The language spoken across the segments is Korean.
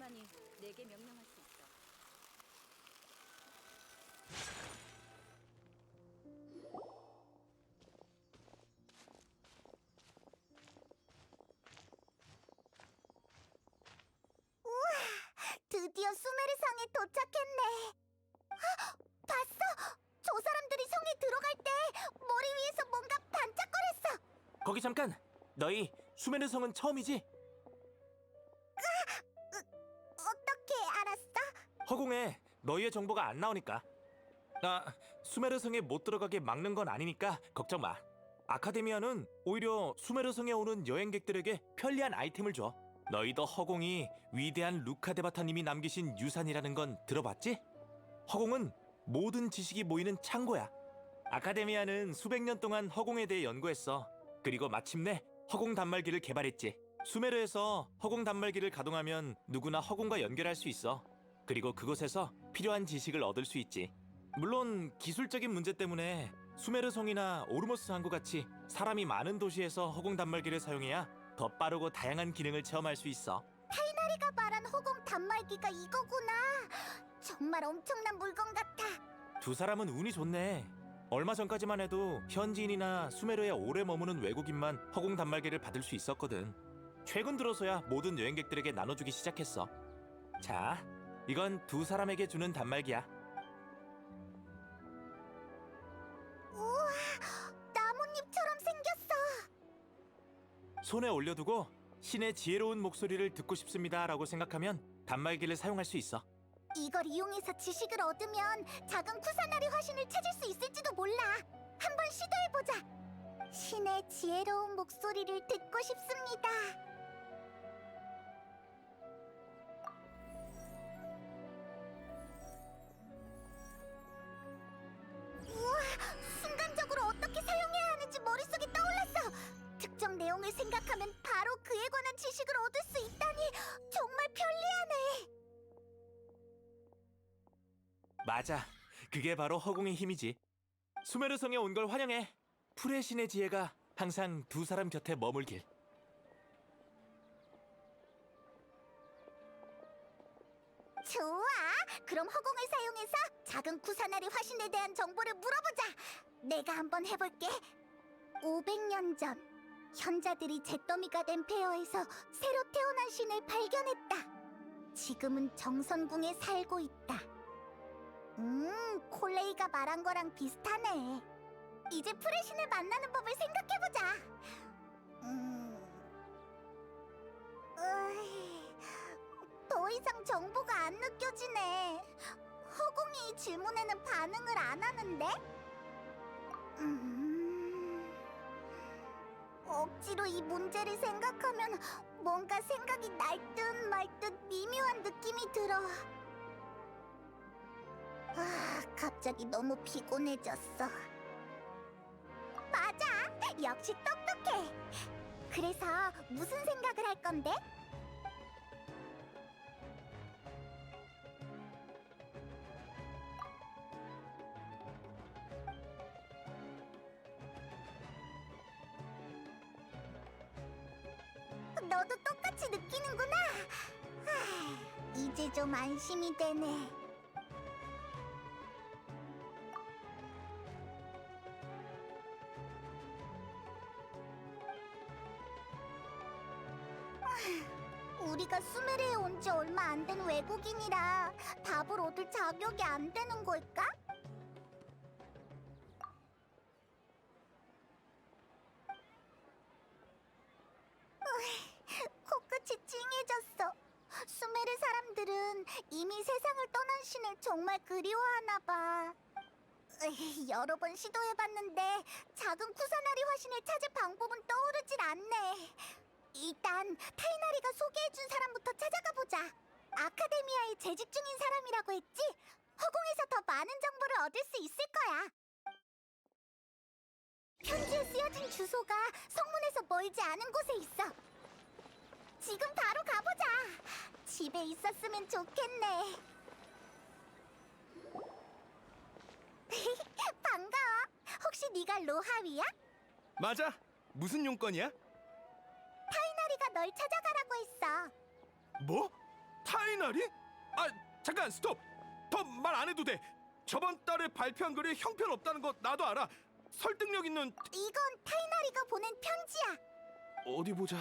유산이 내게 명령할 수 있어. 드디어 수메르성에 도착했네. 봤어? 저 사람들이 성에 들어갈 때 머리 위에서 뭔가 반짝거렸어. 거기 잠깐! 너희 수메르 성은 처음이지? 어떻게 알았어? 허공에 너희의 정보가 안 나오니까. 수메르 성에 못 들어가게 막는 건 아니니까 걱정 마. 아카데미아는 오히려 수메르 성에 오는 여행객들에게 편리한 아이템을 줘. 너희도 허공이 위대한 루카데바타님이 남기신 유산이라는 건 들어봤지? 허공은 모든 지식이 모이는 창고야. 아카데미아는 수백 년 동안 허공에 대해 연구했어. 그리고 마침내 허공 단말기를 개발했지. 수메르에서 허공 단말기를 가동하면 누구나 허공과 연결할 수 있어. 그리고 그곳에서 필요한 지식을 얻을 수 있지. 물론 기술적인 문제 때문에 수메르 성이나 오르모스 항구 같이 사람이 많은 도시에서 허공 단말기를 사용해야 더 빠르고 다양한 기능을 체험할 수 있어. 타이나리가 말한 허공 단말기가 이거구나. 정말 엄청난 물건 같아. 두 사람은 운이 좋네. 얼마 전까지만 해도 현지인이나 수메르에 오래 머무는 외국인만 허공 단말기를 받을 수 있었거든. 최근 들어서야 모든 여행객들에게 나눠주기 시작했어. 자, 이건 두 사람에게 주는 단말기야. 우와, 나뭇잎처럼 생겼어. 손에 올려두고 신의 지혜로운 목소리를 듣고 싶습니다라고 생각하면 단말기를 사용할 수 있어. 이걸 이용해서 지식을 얻으면 작은 쿠사나리 화신을 찾을 수 있을지도 몰라. 한번 시도해보자. 신의 지혜로운 목소리를 듣고 싶습니다. 우와, 순간적으로 어떻게 사용해야 하는지 머릿속에 떠올랐어. 특정 내용을 생각하면 바로 그에 관한 지식을 얻을 수 있다니 정말 편리하네. 맞아. 그게 바로 허공의 힘이지. 수메르 성에 온 걸 환영해. 풀의 신의 지혜가 항상 두 사람 곁에 머물길. 좋아. 그럼 허공을 사용해서 작은 쿠사나리 화신에 대한 정보를 물어보자. 내가 한번 해볼게. 500년 전 현자들이 잿더미가 된 폐허에서 새로 태어난 신을 발견했다. 지금은 정선궁에 살고 있다. 콜레이가 말한 거랑 비슷하네. 이제 풀의 신을 만나는 법을 생각해보자. 더 이상 정보가 안 느껴지네. 허공이 이 질문에는 반응을 안 하는데? 억지로 이 문제를 생각하면 뭔가 생각이 날 듯 말 듯 미묘한 느낌이 들어. 갑자기 너무 피곤해졌어. 맞아! 역시 똑똑해! 그래서 무슨 생각을 할 건데? 너도 똑같이 느끼는구나! 이제 좀 안심이 되네. 우리가 수메르에 온 지 얼마 안 된 외국인이라 답을 얻을 자격이 안 되는 걸까? 코끝이 찡해졌어. 수메르 사람들은 이미 세상을 떠난 신을 정말 그리워하나 봐. 여러 번 시도해봤는데 작은 쿠사나리 화신을 찾을 방법은 떠오르질 않네. 일단 타이나리가 소개해준 사람부터 찾아가 보자. 아카데미아에 재직 중인 사람이라고 했지? 허공에서 더 많은 정보를 얻을 수 있을 거야. 편지에 쓰여진 주소가 성문에서 멀지 않은 곳에 있어. 지금 바로 가보자. 집에 있었으면 좋겠네. 반가워. 혹시 네가 로하위야? 맞아. 무슨 용건이야? 타이나리가 널 찾아가라고 했어. 뭐? 타이나리? 잠깐 스톱. 더 말 안 해도 돼. 저번 달에 발표한 글이 형편없다는 거 나도 알아. 설득력 있는. 이건 타이나리가 보낸 편지야. 어디 보자.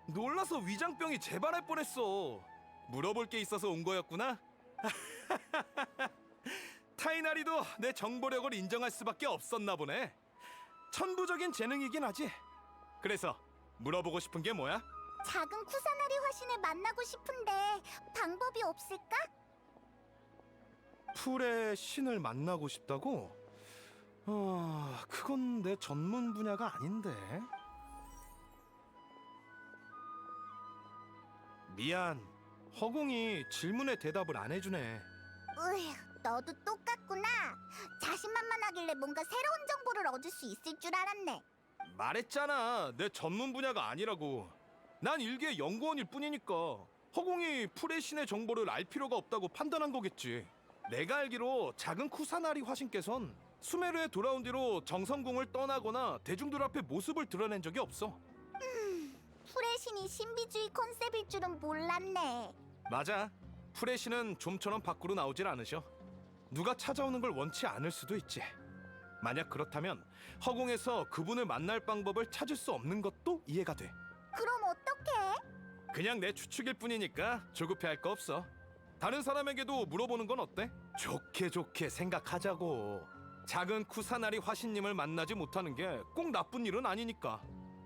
놀라서 위장병이 재발할 뻔했어. 물어볼 게 있어서 온 거였구나. 타이나리도 내 정보력을 인정할 수밖에 없었나 보네. 천부적인 재능이긴 하지. 그래서 물어보고 싶은 게 뭐야? 작은 쿠사나리 화신을 만나고 싶은데 방법이 없을까? 풀의 신을 만나고 싶다고? 그건 내 전문 분야가 아닌데. 미안. 허공이 질문에 대답을 안 해주네. 너도 똑같구나. 자신만만하길래 뭔가 새로운 정보를 얻을 수 있을 줄 알았네. 말했잖아. 내 전문 분야가 아니라고. 난 일개 연구원일 뿐이니까 허공이 풀의 신의 정보를 알 필요가 없다고 판단한 거겠지. 내가 알기로 작은 쿠사나리 화신께선 수메르에 돌아온 뒤로 정성궁을 떠나거나 대중들 앞에 모습을 드러낸 적이 없어. 풀의 신이 신비주의 컨셉일 줄은 몰랐네. 맞아. 풀의 신은 좀처럼 밖으로 나오질 않으셔. 누가 찾아오는 걸 원치 않을 수도 있지. 만약 그렇다면 허공에서 그분을 만날 방법을 찾을 수 없는 것도 이해가 돼. 그럼 어떡해? 그냥 내 추측일 뿐이니까 조급해할 거 없어. 다른 사람에게도 물어보는 건 어때? 좋게 생각하자고. 작은 쿠사나리 화신님을 만나지 못하는 게 꼭 나쁜 일은 아니니까.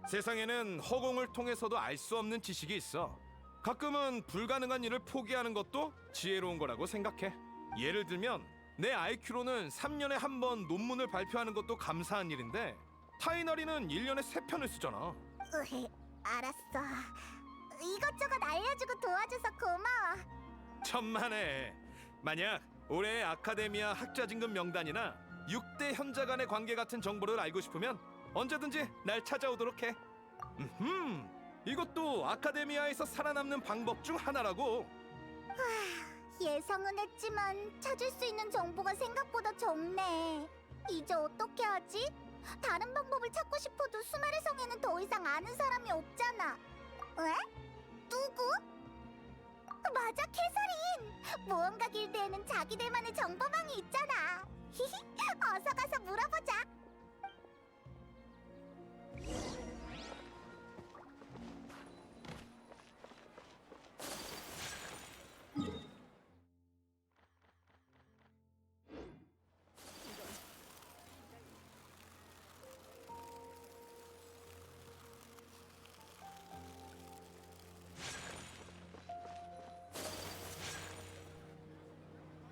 세상에는 허공을 통해서도 알 수 없는 지식이 있어. 가끔은 불가능한 일을 포기하는 것도 지혜로운 거라고 생각해. 예를 들면 내 IQ로는 3년에 한 번 논문을 발표하는 것도 감사한 일인데 타이나리는 1년에 3편을 쓰잖아. 알았어. 이것저것 알려주고 도와줘서 고마워. 천만에. 만약 올해의 아카데미아 학자진급 명단이나 6대 현자 간의 관계 같은 정보를 알고 싶으면 언제든지 날 찾아오도록 해. 이것도 아카데미아에서 살아남는 방법 중 하나라고. 예상은 했지만 찾을 수 있는 정보가 생각보다 적네. 이제 어떻게 하지? 다른 방법을 찾고 싶어도 수메르 성에는 더 이상 아는 사람이 없잖아. 왜? 누구? 맞아, 캐서린! 모험가 길드에는 자기들만의 정보망이 있잖아. 어서 가서 물어보자.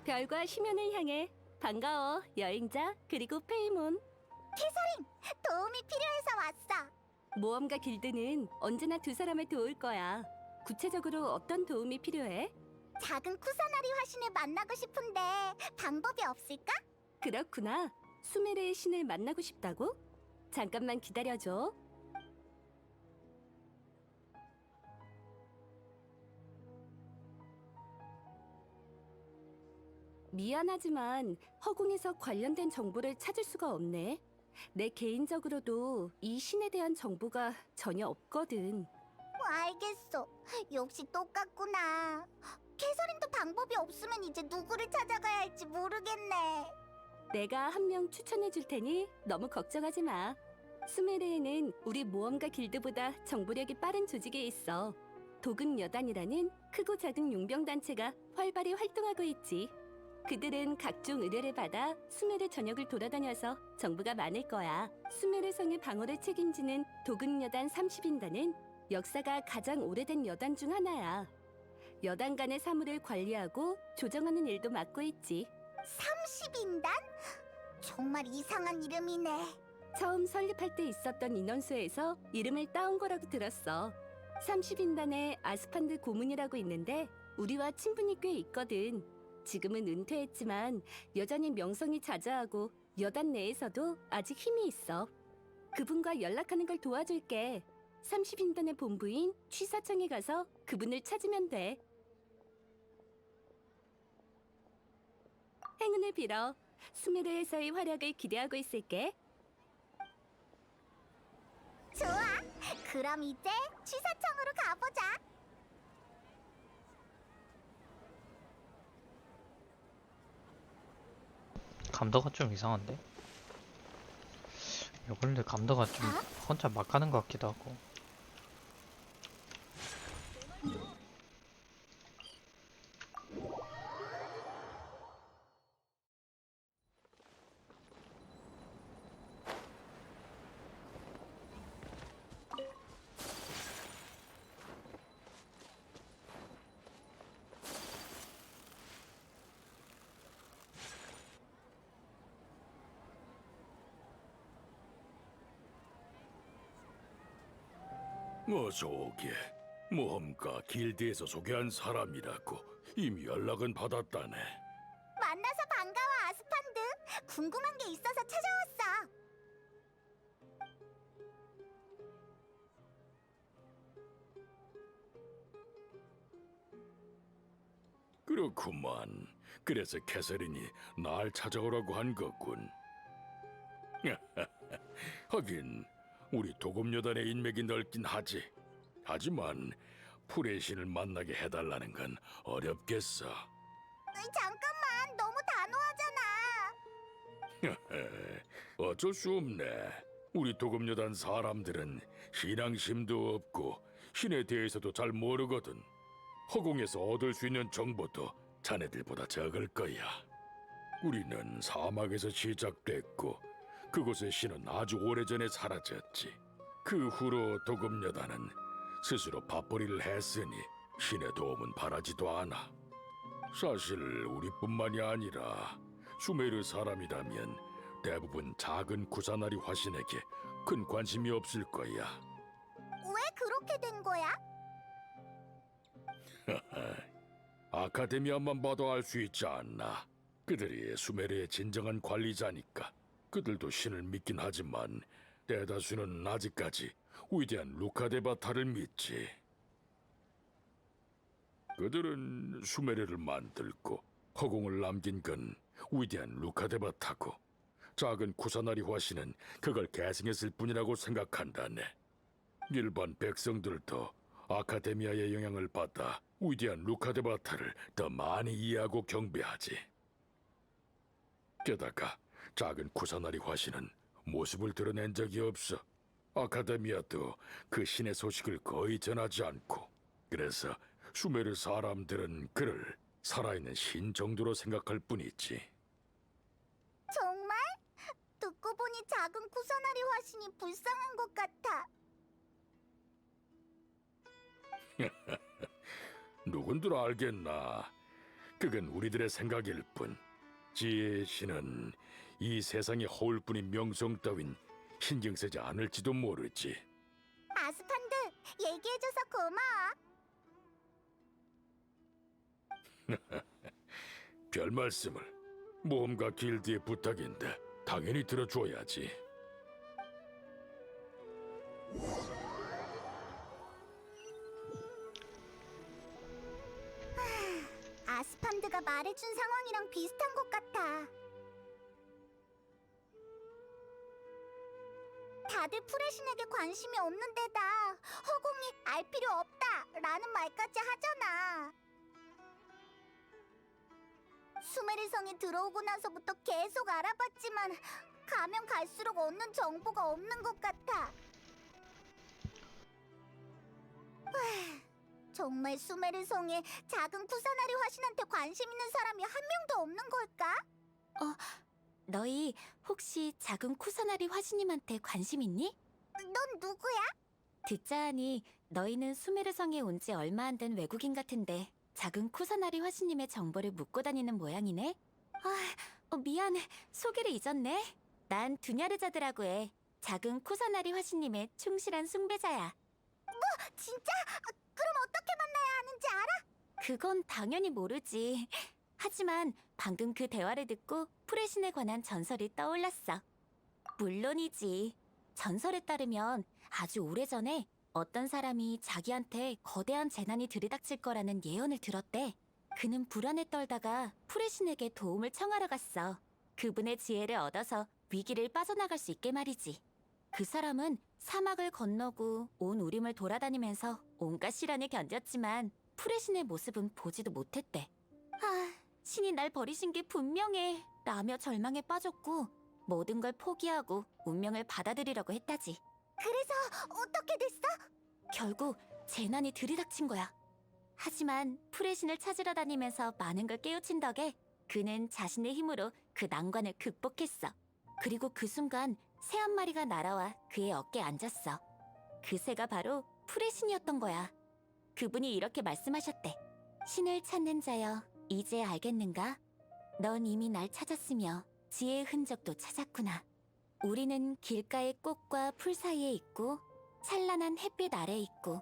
별과 심연을 향해 반가워 여행자 그리고 페이몬. 캐서린! 도움이 필요해서 왔어. 모험가 길드는 언제나 두 사람을 도울 거야. 구체적으로 어떤 도움이 필요해? 작은 쿠사나리 화신을 만나고 싶은데 방법이 없을까? 그렇구나. 수메르의 신을 만나고 싶다고? 잠깐만 기다려줘. 미안하지만 허공에서 관련된 정보를 찾을 수가 없네. 내 개인적으로도 이 신에 대한 정보가 전혀 없거든. 알겠어. 역시 똑같구나. 캐서린도 방법이 없으면 이제 누구를 찾아가야 할지 모르겠네. 내가 한 명 추천해 줄 테니 너무 걱정하지 마. 수메르에는 우리 모험가 길드보다 정보력이 빠른 조직이 있어. 도금 여단이라는 크고 작은 용병 단체가 활발히 활동하고 있지. 그들은 각종 의뢰를 받아 수메르 전역을 돌아다녀서 정보가 많을 거야. 수메르 성의 방어를 책임지는 도금 여단 30인단은 역사가 가장 오래된 여단 중 하나야. 여단 간의 사물을 관리하고 조정하는 일도 맡고 있지. 30인단? 정말 이상한 이름이네. 처음 설립할 때 있었던 인원수에서 이름을 따온 거라고 들었어. 30인단에 아스판드 고문이라고 있는데 우리와 친분이 꽤 있거든. 지금은 은퇴했지만 여전히 명성이 자자하고 여단 내에서도 아직 힘이 있어. 그분과 연락하는 걸 도와줄게. 30인단의 본부인 취사청에 가서 그분을 찾으면 돼. 행운을 빌어. 수메르에서의 활약을 기대하고 있을게. 좋아. 그럼 이제 취사청으로 가보자. 감도가 좀 이상한데? 이번에 감도가 좀 혼자 막 가는 것 같기도 하고. 어서 오게. 모험가 길드에서 소개한 사람이라고. 이미 연락은 받았다네. 만나서 반가워, 아스판드. 궁금한 게 있어서 찾아왔어. 그렇구만. 그래서 캐서린이 날 찾아오라고 한 거군. 하긴 우리 도금여단의 인맥이 넓긴 하지. 하지만 풀의 신을 만나게 해달라는 건 어렵겠어. 잠깐만, 너무 단호하잖아. 어쩔 수 없네. 우리 도금여단 사람들은 신앙심도 없고 신에 대해서도 잘 모르거든. 허공에서 얻을 수 있는 정보도 자네들보다 적을 거야. 우리는 사막에서 시작됐고 그곳의 신은 아주 오래전에 사라졌지. 그 후로 도금여단은 스스로 밥벌이를 했으니 신의 도움은 바라지도 않아. 사실 우리뿐만이 아니라 수메르 사람이라면 대부분 작은 구사나리 화신에게 큰 관심이 없을 거야. 왜 그렇게 된 거야? 아카데미아만 봐도 알 수 있지 않나. 그들이 수메르의 진정한 관리자니까. 그들도 신을 믿긴 하지만 대다수는 아직까지 위대한 루카데바타를 믿지. 그들은 수메르를 만들고 허공을 남긴 건 위대한 루카데바타고 작은 쿠사나리 화신은 그걸 계승했을 뿐이라고 생각한다네. 일반 백성들도 아카데미아의 영향을 받아 위대한 루카데바타를 더 많이 이해하고 경배하지. 게다가 작은 쿠사나리 화신은 모습을 드러낸 적이 없어. 아카데미아도 그 신의 소식을 거의 전하지 않고, 그래서 수메르 사람들은 그를 살아있는 신 정도로 생각할 뿐이지. 정말? 듣고 보니 작은 쿠사나리 화신이 불쌍한 것 같아. 누군들 알겠나? 그건 우리들의 생각일 뿐. 지혜의 신은 이 세상에 허울뿐인 명성 따윈 신경 쓰지 않을지도 모르지. 아스판드, 얘기해줘서 고마워. 별 말씀을. 모험가 길드의 부탁인데 당연히 들어줘야지. 아스판드가 말해준 상황이랑 비슷한 것 같아. 다들 프레신에게 관심이 없는 데다 허공이 알 필요 없다라는 말까지 하잖아. 수메르성에 들어오고 나서부터 계속 알아봤지만 가면 갈수록 얻는 정보가 없는 것 같아. 정말 수메르성에 작은 쿠사나리 화신한테 관심 있는 사람이 한 명도 없는 걸까? 너희 혹시 작은 쿠사나리 화신님한테 관심 있니? 넌 누구야? 듣자 하니 너희는 수메르성에 온 지 얼마 안 된 외국인 같은데 작은 쿠사나리 화신님의 정보를 묻고 다니는 모양이네? 미안해. 소개를 잊었네. 난 두냐르자드라고 해. 작은 쿠사나리 화신님의 충실한 숭배자야. 진짜? 그럼 어떻게 만나야 하는지 알아? 그건 당연히 모르지. 하지만 방금 그 대화를 듣고 프레신에 관한 전설이 떠올랐어. 물론이지. 전설에 따르면 아주 오래전에 어떤 사람이 자기한테 거대한 재난이 들이닥칠 거라는 예언을 들었대. 그는 불안에 떨다가 프레신에게 도움을 청하러 갔어. 그분의 지혜를 얻어서 위기를 빠져나갈 수 있게 말이지. 그 사람은 사막을 건너고 온 우림을 돌아다니면서 온갖 시련을 견뎠지만 프레신의 모습은 보지도 못했대. 신이 날 버리신 게 분명해 라며 절망에 빠졌고 모든 걸 포기하고 운명을 받아들이려고 했다지. 그래서 어떻게 됐어? 결국 재난이 들이닥친 거야. 하지만 프레신을 찾으러 다니면서 많은 걸 깨우친 덕에 그는 자신의 힘으로 그 난관을 극복했어. 그리고 그 순간 새 한 마리가 날아와 그의 어깨에 앉았어. 그 새가 바로 프레신이었던 거야. 그분이 이렇게 말씀하셨대. 신을 찾는 자여, 이제 알겠는가? 넌 이미 날 찾았으며 지혜의 흔적도 찾았구나. 우리는 길가의 꽃과 풀 사이에 있고 찬란한 햇빛 아래에 있고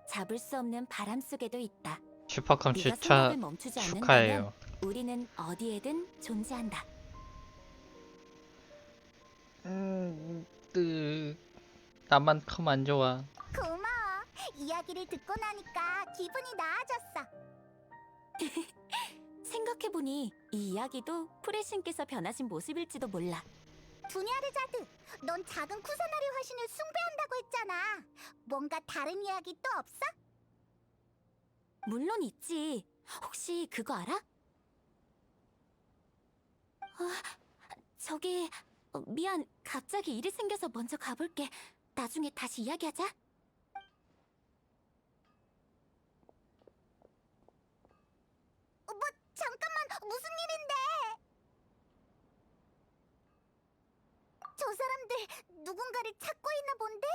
잡을 수 없는 바람 속에도 있다. 슈퍼컴 네가 주차 생각을 멈추지 않는다면 축하해요. 우리는 어디에든 존재한다. 나만큼 안 좋아. 고마워. 이야기를 듣고 나니까 기분이 나아졌어. 생각해보니 이 이야기도 프레신께서 변하신 모습일지도 몰라. 두냐르자드, 넌 작은 쿠사나리 화신을 숭배한다고 했잖아. 뭔가 다른 이야기 또 없어? 물론 있지. 혹시 그거 알아? 저기 미안. 갑자기 일이 생겨서 먼저 가볼게. 나중에 다시 이야기하자. 뭐 잠깐만, 무슨 일인데? 저 사람들 누군가를 찾고 있나 본데?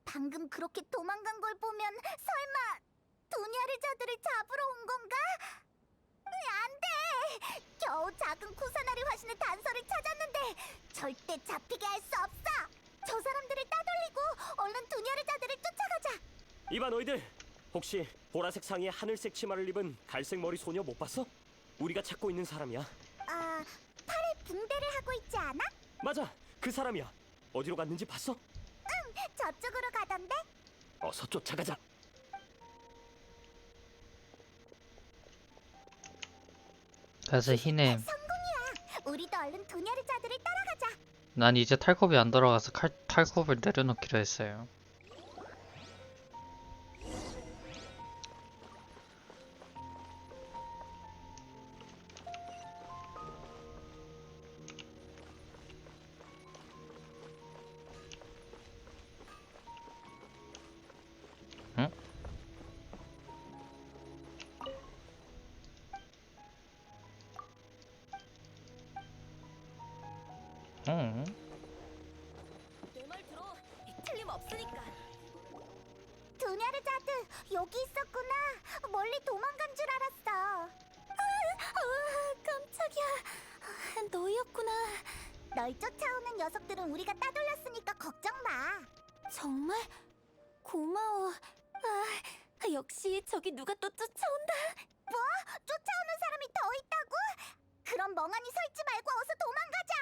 방금 그렇게 도망간 걸 보면 설마 두냐르자들을 잡으러 온 건가? 안 돼! 겨우 작은 쿠사나리 화신의 단서를 찾았는데 절대 잡히게 할 수 없어! 저 사람들을 따돌리고 얼른 두냐르자들을 쫓아가자! 이봐 너희들, 혹시 보라색 상의에 하늘색 치마를 입은 갈색 머리 소녀 못 봤어? 우리가 찾고 있는 사람이야. 팔에 붕대를 하고 있지 않아? 맞아, 그 사람이야. 어디로 갔는지 봤어? 저쪽으로 가던데? 어서 쫓아가자. 그래서 희냄, 우리도 얼른 두냐르자들을 따라가자. 난 이제 탈콥이 안 돌아가서 탈콥을 내려놓기로 했어요. 응? 응? 내 말 들어. 틀림없으니까. 두냐르자드, 여기 있었구나. 멀리 도망간 줄 알았어. 깜짝이야. 너였구나. 널 쫓아오는 녀석들은 우리가 따돌렸으니까 걱정 마. 정말 고마워. 역시 저기 누가 또 쫓아온다. 뭐? 쫓아오는 사람이 더 있다고? 그럼 멍하니 서 있지 말고 어서 도망가자.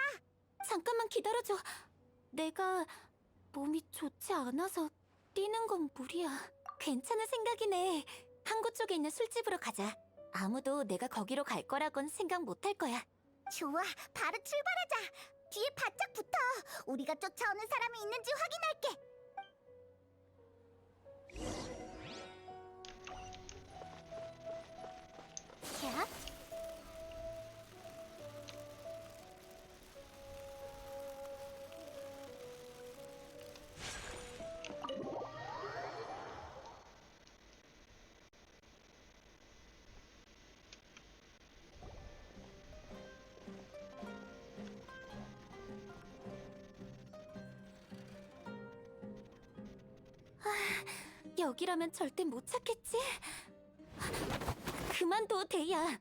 잠깐만 기다려줘. 내가 몸이 좋지 않아서 뛰는 건 무리야. 괜찮은 생각이네. 항구 쪽에 있는 술집으로 가자. 아무도 내가 거기로 갈 거라곤 생각 못 할 거야. 좋아, 바로 출발하자. 뒤에 바짝 붙어. 우리가 쫓아오는 사람이 있는지 확인할게. 야, 여기라면 절대 못 찾겠지? 그만둬, 대야.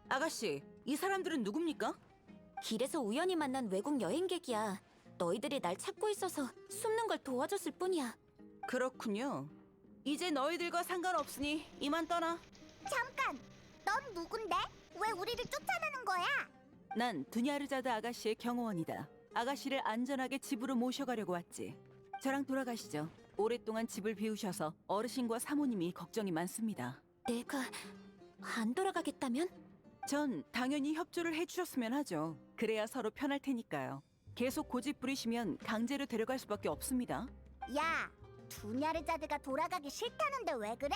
아가씨, 이 사람들은 누굽니까? 길에서 우연히 만난 외국 여행객이야. 너희들이 날 찾고 있어서 숨는 걸 도와줬을 뿐이야. 그렇군요. 이제 너희들과 상관없으니 이만 떠나. 잠깐. 넌 누군데? 왜 우리를 쫓아내는 거야? 난 두냐르자드 아가씨의 경호원이다. 아가씨를 안전하게 집으로 모셔가려고 왔지. 저랑 돌아가시죠. 오랫동안 집을 비우셔서 어르신과 사모님이 걱정이 많습니다. 내가 안 돌아가겠다면? 전 당연히 협조를 해주셨으면 하죠. 그래야 서로 편할 테니까요. 계속 고집 부리시면 강제로 데려갈 수밖에 없습니다. 야, 두냐르자드가 돌아가기 싫다는데 왜 그래?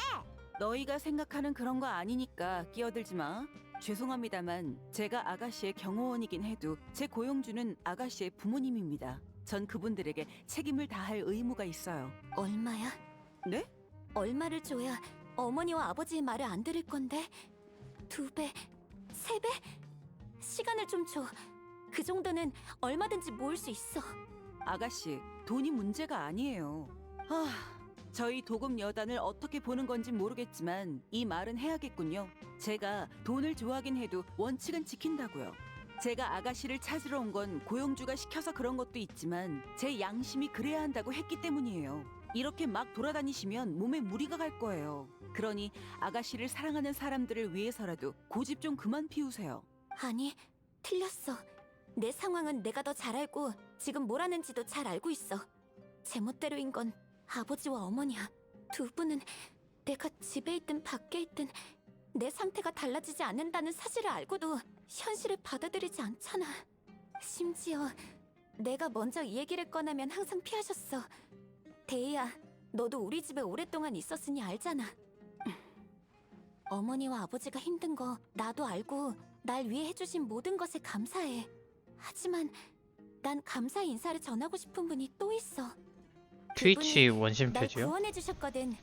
너희가 생각하는 그런 거 아니니까 끼어들지 마. 죄송합니다만 제가 아가씨의 경호원이긴 해도 제 고용주는 아가씨의 부모님입니다. 전 그분들에게 책임을 다할 의무가 있어요. 얼마야? 네? 얼마를 줘야 어머니와 아버지의 말을 안 들을 건데? 2배? 3배? 시간을 좀 줘. 그 정도는 얼마든지 모을 수 있어. 아가씨, 돈이 문제가 아니에요. 저희 도금 여단을 어떻게 보는 건지 모르겠지만 이 말은 해야겠군요. 제가 돈을 좋아하긴 해도 원칙은 지킨다고요. 제가 아가씨를 찾으러 온 건 고용주가 시켜서 그런 것도 있지만 제 양심이 그래야 한다고 했기 때문이에요. 이렇게 막 돌아다니시면 몸에 무리가 갈 거예요. 그러니 아가씨를 사랑하는 사람들을 위해서라도 고집 좀 그만 피우세요. 아니, 틀렸어. 내 상황은 내가 더 잘 알고 지금 뭘 하는지도 잘 알고 있어. 제멋대로인 건 아버지와 어머니야. 두 분은 내가 집에 있든 밖에 있든 내 상태가 달라지지 않는다는 사실을 알고도 현실을 받아들이지 않잖아. 심지어 내가 먼저 이 얘기를 꺼내면 항상 피하셨어. 데이야, 너도 우리 집에 오랫동안 있었으니 알잖아. 어머니와 아버지가 힘든 거 나도 알고 날 위해 해주신 모든 것에 감사해. 하지만 난 감사 인사를 전하고 싶은 분이 또 있어. 트위치 날 원심표지요? 구원해주셨거든.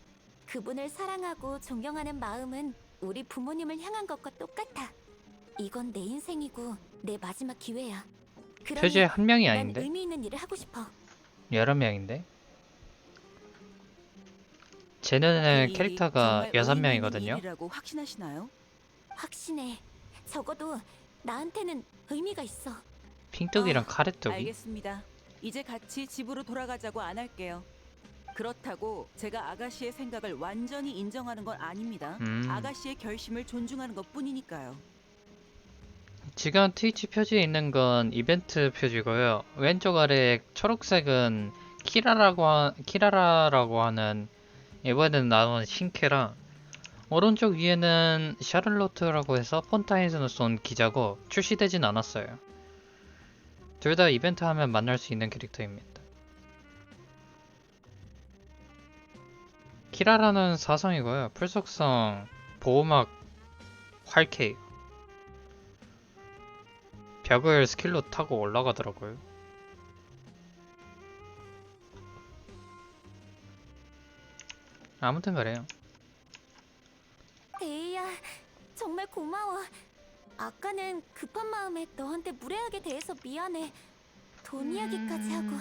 그분을 사랑하고 존경하는 마음은 우리 부모님을 향한 것과 똑같아. 이건 내 인생이고 내 마지막 기회야. 그러니 표지에 한 명이 난 아닌데? 의미 있는 일을 하고 싶어. 여러 명인데? 제 눈에는 이 캐릭터가 정말 의미 있는 6명이거든요? 일이라고 확신하시나요? 확신해. 적어도 나한테는 의미가 있어. 핑뚜기랑 카레뚜기? 알겠습니다. 이제 같이 집으로 돌아가자고 안 할게요. 그렇다고 제가 아가씨의 생각을 완전히 인정하는 건 아닙니다. 아가씨의 결심을 존중하는 것뿐이니까요. 지금 트위치 표지에 있는 건 이벤트 표지고요. 왼쪽 아래 초록색은 키라라고 하는 이번에는 나온 신캐라, 오른쪽 위에는 샤를로트라고 해서 폰타인에서 쏜 기자고 출시되진 않았어요. 둘 다 이벤트 하면 만날 수 있는 캐릭터입니다. 키라라는 사성이고요. 풀속성 보호막 활캐. 벽을 스킬로 타고 올라가더라고요. 아무튼 그래요. 데이야, 정말 고마워. 아까는 급한 마음에 너한테 무례하게 대해서 미안해. 돈 이야기까지 하고.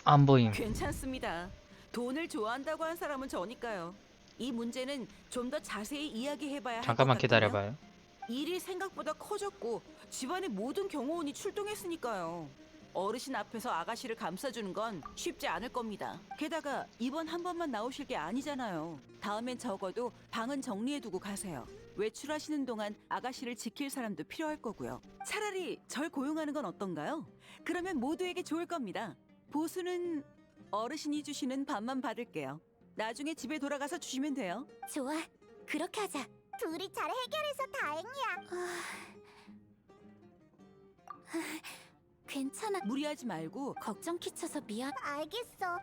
안 보임. 괜찮습니다. 돈을 좋아한다고 한 사람은 저니까요. 이 문제는 좀 더 자세히 이야기해봐야 할 것 잠깐만 같군요. 기다려봐요. 일이 생각보다 커졌고 집안에 모든 경호원이 출동했으니까요. 어르신 앞에서 아가씨를 감싸주는 건 쉽지 않을 겁니다. 게다가 이번 한 번만 나오실 게 아니잖아요. 다음엔 적어도 방은 정리해두고 가세요. 외출하시는 동안 아가씨를 지킬 사람도 필요할 거고요. 차라리 절 고용하는 건 어떤가요? 그러면 모두에게 좋을 겁니다. 보수는 어르신이 주시는 밥만 받을게요. 나중에 집에 돌아가서 주시면 돼요. 좋아, 그렇게 하자. 둘이 잘 해결해서 다행이야. 괜찮아. 무리하지 말고 걱정 끼쳐서 미안. 알겠어.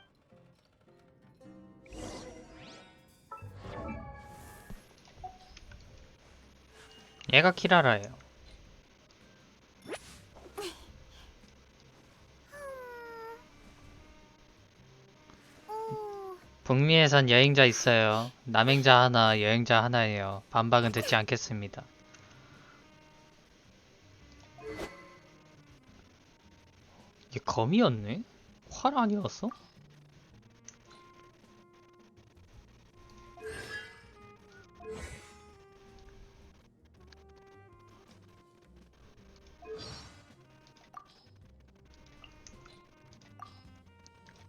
얘가 키라라예요. 북미에선 여행자 있어요. 남행자 하나, 여행자 하나예요. 반박은 듣지 않겠습니다. 이게 검이었네? 활 아니었어?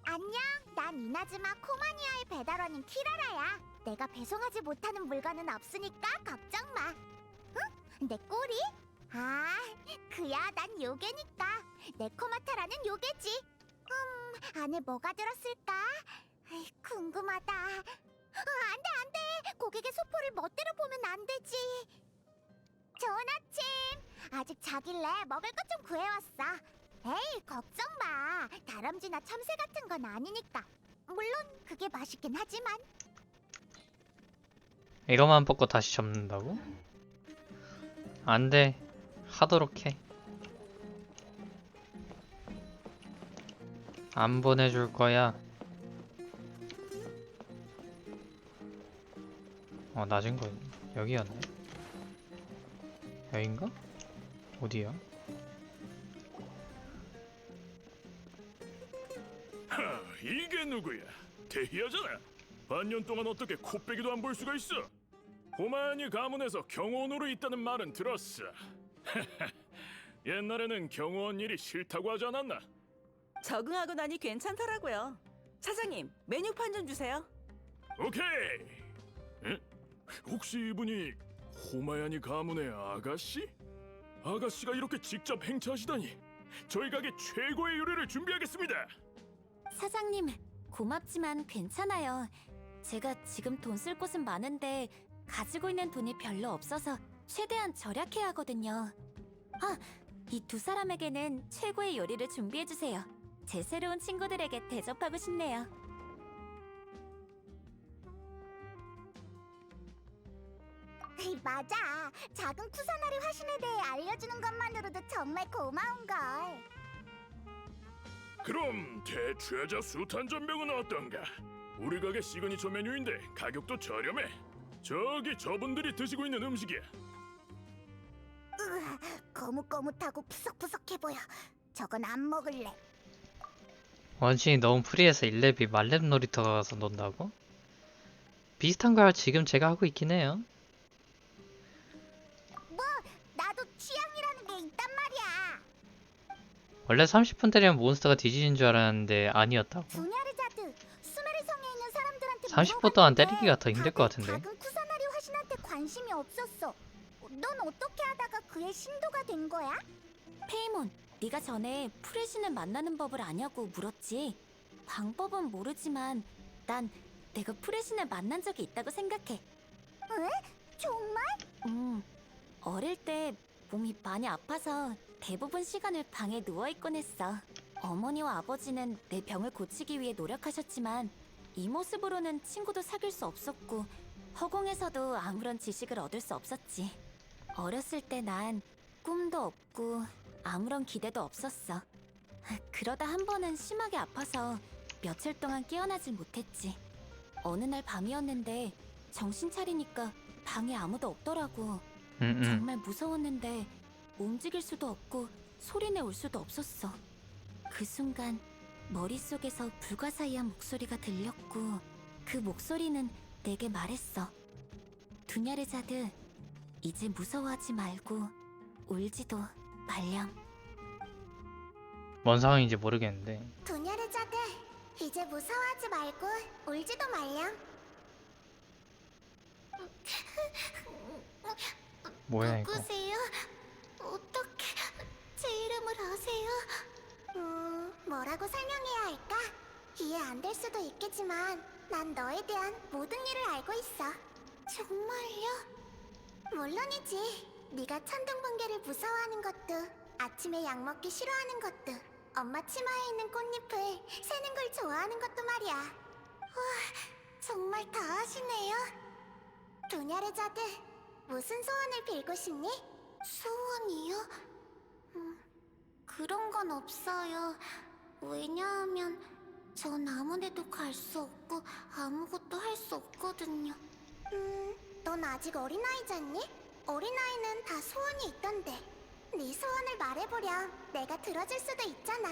안녕, 난 이나즈마 코마니아의 배달원인 키라라야. 내가 배송하지 못하는 물건은 없으니까 걱정 마. 응? 내 꼬리? 아, 그야, 난 요괴니까. 네코마타라는 요괴지. 안에 뭐가 들었을까? 궁금하다. 안 돼, 안 돼. 고객의 소포를 멋대로 보면 안 되지. 좋은 아침. 아직 자길래 먹을 것 좀 구해왔어. 에이, 걱정 마. 다람쥐나 참새 같은 건 아니니까. 물론 그게 맛있긴 하지만. 이거만 뽑고 다시 접는다고? 안 돼. 하도록 해. 안 보내줄 거야. 낮은 거 여기였네. 여긴가? 어디야? 이게 누구야? 대희야잖아. 반년 동안 어떻게 코빼기도 안 볼 수가 있어? 호마니 가문에서 경호원으로 있다는 말은 들었어. 옛날에는 경호원 일이 싫다고 하지 않았나? 적응하고 나니 괜찮더라고요. 사장님, 메뉴판 좀 주세요. 오케이. 에? 혹시 이분이 호마야니 가문의 아가씨? 아가씨가 이렇게 직접 행차하시다니. 저희 가게 최고의 요리를 준비하겠습니다. 사장님, 고맙지만 괜찮아요. 제가 지금 돈 쓸 곳은 많은데 가지고 있는 돈이 별로 없어서 최대한 절약해야 하거든요. 이 두 사람에게는 최고의 요리를 준비해주세요. 제 새로운 친구들에게 대접하고 싶네요. 맞아. 작은 쿠사나리 화신에 대해 알려주는 것만으로도 정말 고마운걸. 그럼 대추여자 수탄전병은 어떤가? 우리 가게 시그니처 메뉴인데 가격도 저렴해. 저기 저분들이 드시고 있는 음식이야. 거뭇거뭇하고 푸석푸석해 보여. 저건 안 먹을래. 원신이 너무 프리해서 1렙이 말렙 놀이터 가서 논다고? 비슷한 걸 지금 제가 하고 있긴 해요. 나도 취향이라는 게 있단 말이야. 원래 30분 때리면 몬스터가 뒤지는 줄 알았는데 아니었다고. 두냐르자드, 수메르 성에 있는 사람들한테 30분 동안 물어봤는데 때리기가 더 힘들 것 다들 같은데. 작은 쿠사나리 화신한테 관심이 없었어. 넌 어떻게 하다가 그의 신도가 된 거야? 페이몬, 네가 전에 프레신을 만나는 법을 아냐고 물었지. 방법은 모르지만 난 내가 프레신을 만난 적이 있다고 생각해. 정말? 어릴 때 몸이 많이 아파서 대부분 시간을 방에 누워있곤 했어. 어머니와 아버지는 내 병을 고치기 위해 노력하셨지만 이 모습으로는 친구도 사귈 수 없었고 허공에서도 아무런 지식을 얻을 수 없었지. 어렸을 때 난 꿈도 없고 아무런 기대도 없었어. 그러다 한 번은 심하게 아파서 며칠 동안 깨어나질 못했지. 어느 날 밤이었는데 정신 차리니까 방에 아무도 없더라고. 정말 무서웠는데 움직일 수도 없고 소리 내올 수도 없었어. 그 순간 머릿속에서 불가사의한 목소리가 들렸고 그 목소리는 내게 말했어. 두냐르자드, 이제 무서워하지 말고 울지도 말렴. 뭔 상황인지 모르겠는데. 두냐르자드, 이제 무서워하지 말고 울지도 말렴. 뭐야 이거. 누구세요? 어떻게 제 이름을 아세요? 뭐라고 설명해야 할까? 이해 안 될 수도 있겠지만 난 너에 대한 모든 일을 알고 있어. 정말요? 물론이지. 네가 천둥번개를 무서워하는 것도, 아침에 약 먹기 싫어하는 것도, 엄마 치마에 있는 꽃잎을 세는 걸 좋아하는 것도 말이야. 와, 정말 다 아시네요. 두냐르자드, 무슨 소원을 빌고 싶니? 소원이요? 그런 건 없어요. 왜냐하면 전 아무데도 갈 수 없고 아무것도 할 수 없거든요. 넌 아직 어린아이잖니? 어린아이는 다 소원이 있던데. 네 소원을 말해보렴 내가 들어줄 수도 있잖아.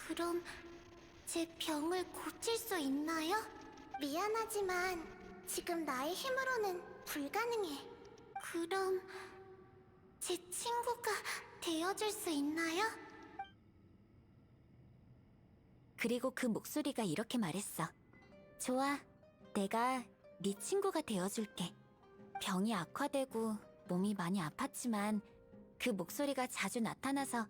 그럼 제 병을 고칠 수 있나요? 미안하지만 지금 나의 힘으로는 불가능해. 그럼 제 친구가 되어줄 수 있나요? 그리고 그 목소리가 이렇게 말했어. 좋아, 내가 네 친구가 되어줄게. 병이 악화되고 몸이 많이 아팠지만 그 목소리가 자주 나타나서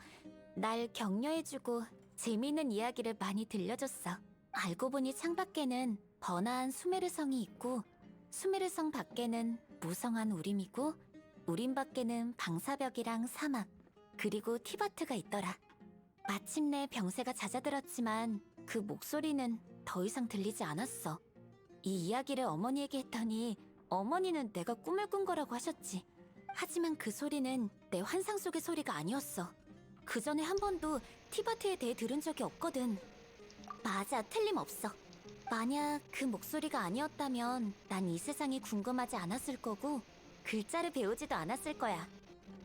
날 격려해주고 재미있는 이야기를 많이 들려줬어. 알고 보니 창밖에는 번화한 수메르 성이 있고 수메르성 밖에는 무성한 우림이고 우림 밖에는 방사벽이랑 사막 그리고 티바트가 있더라. 마침내 병세가 잦아들었지만 그 목소리는 더 이상 들리지 않았어. 이 이야기를 어머니에게 했더니 어머니는 내가 꿈을 꾼 거라고 하셨지. 하지만 그 소리는 내 환상 속의 소리가 아니었어. 그 전에 한 번도 티바트에 대해 들은 적이 없거든. 맞아, 틀림없어. 만약 그 목소리가 아니었다면 난 이 세상이 궁금하지 않았을 거고 글자를 배우지도 않았을 거야.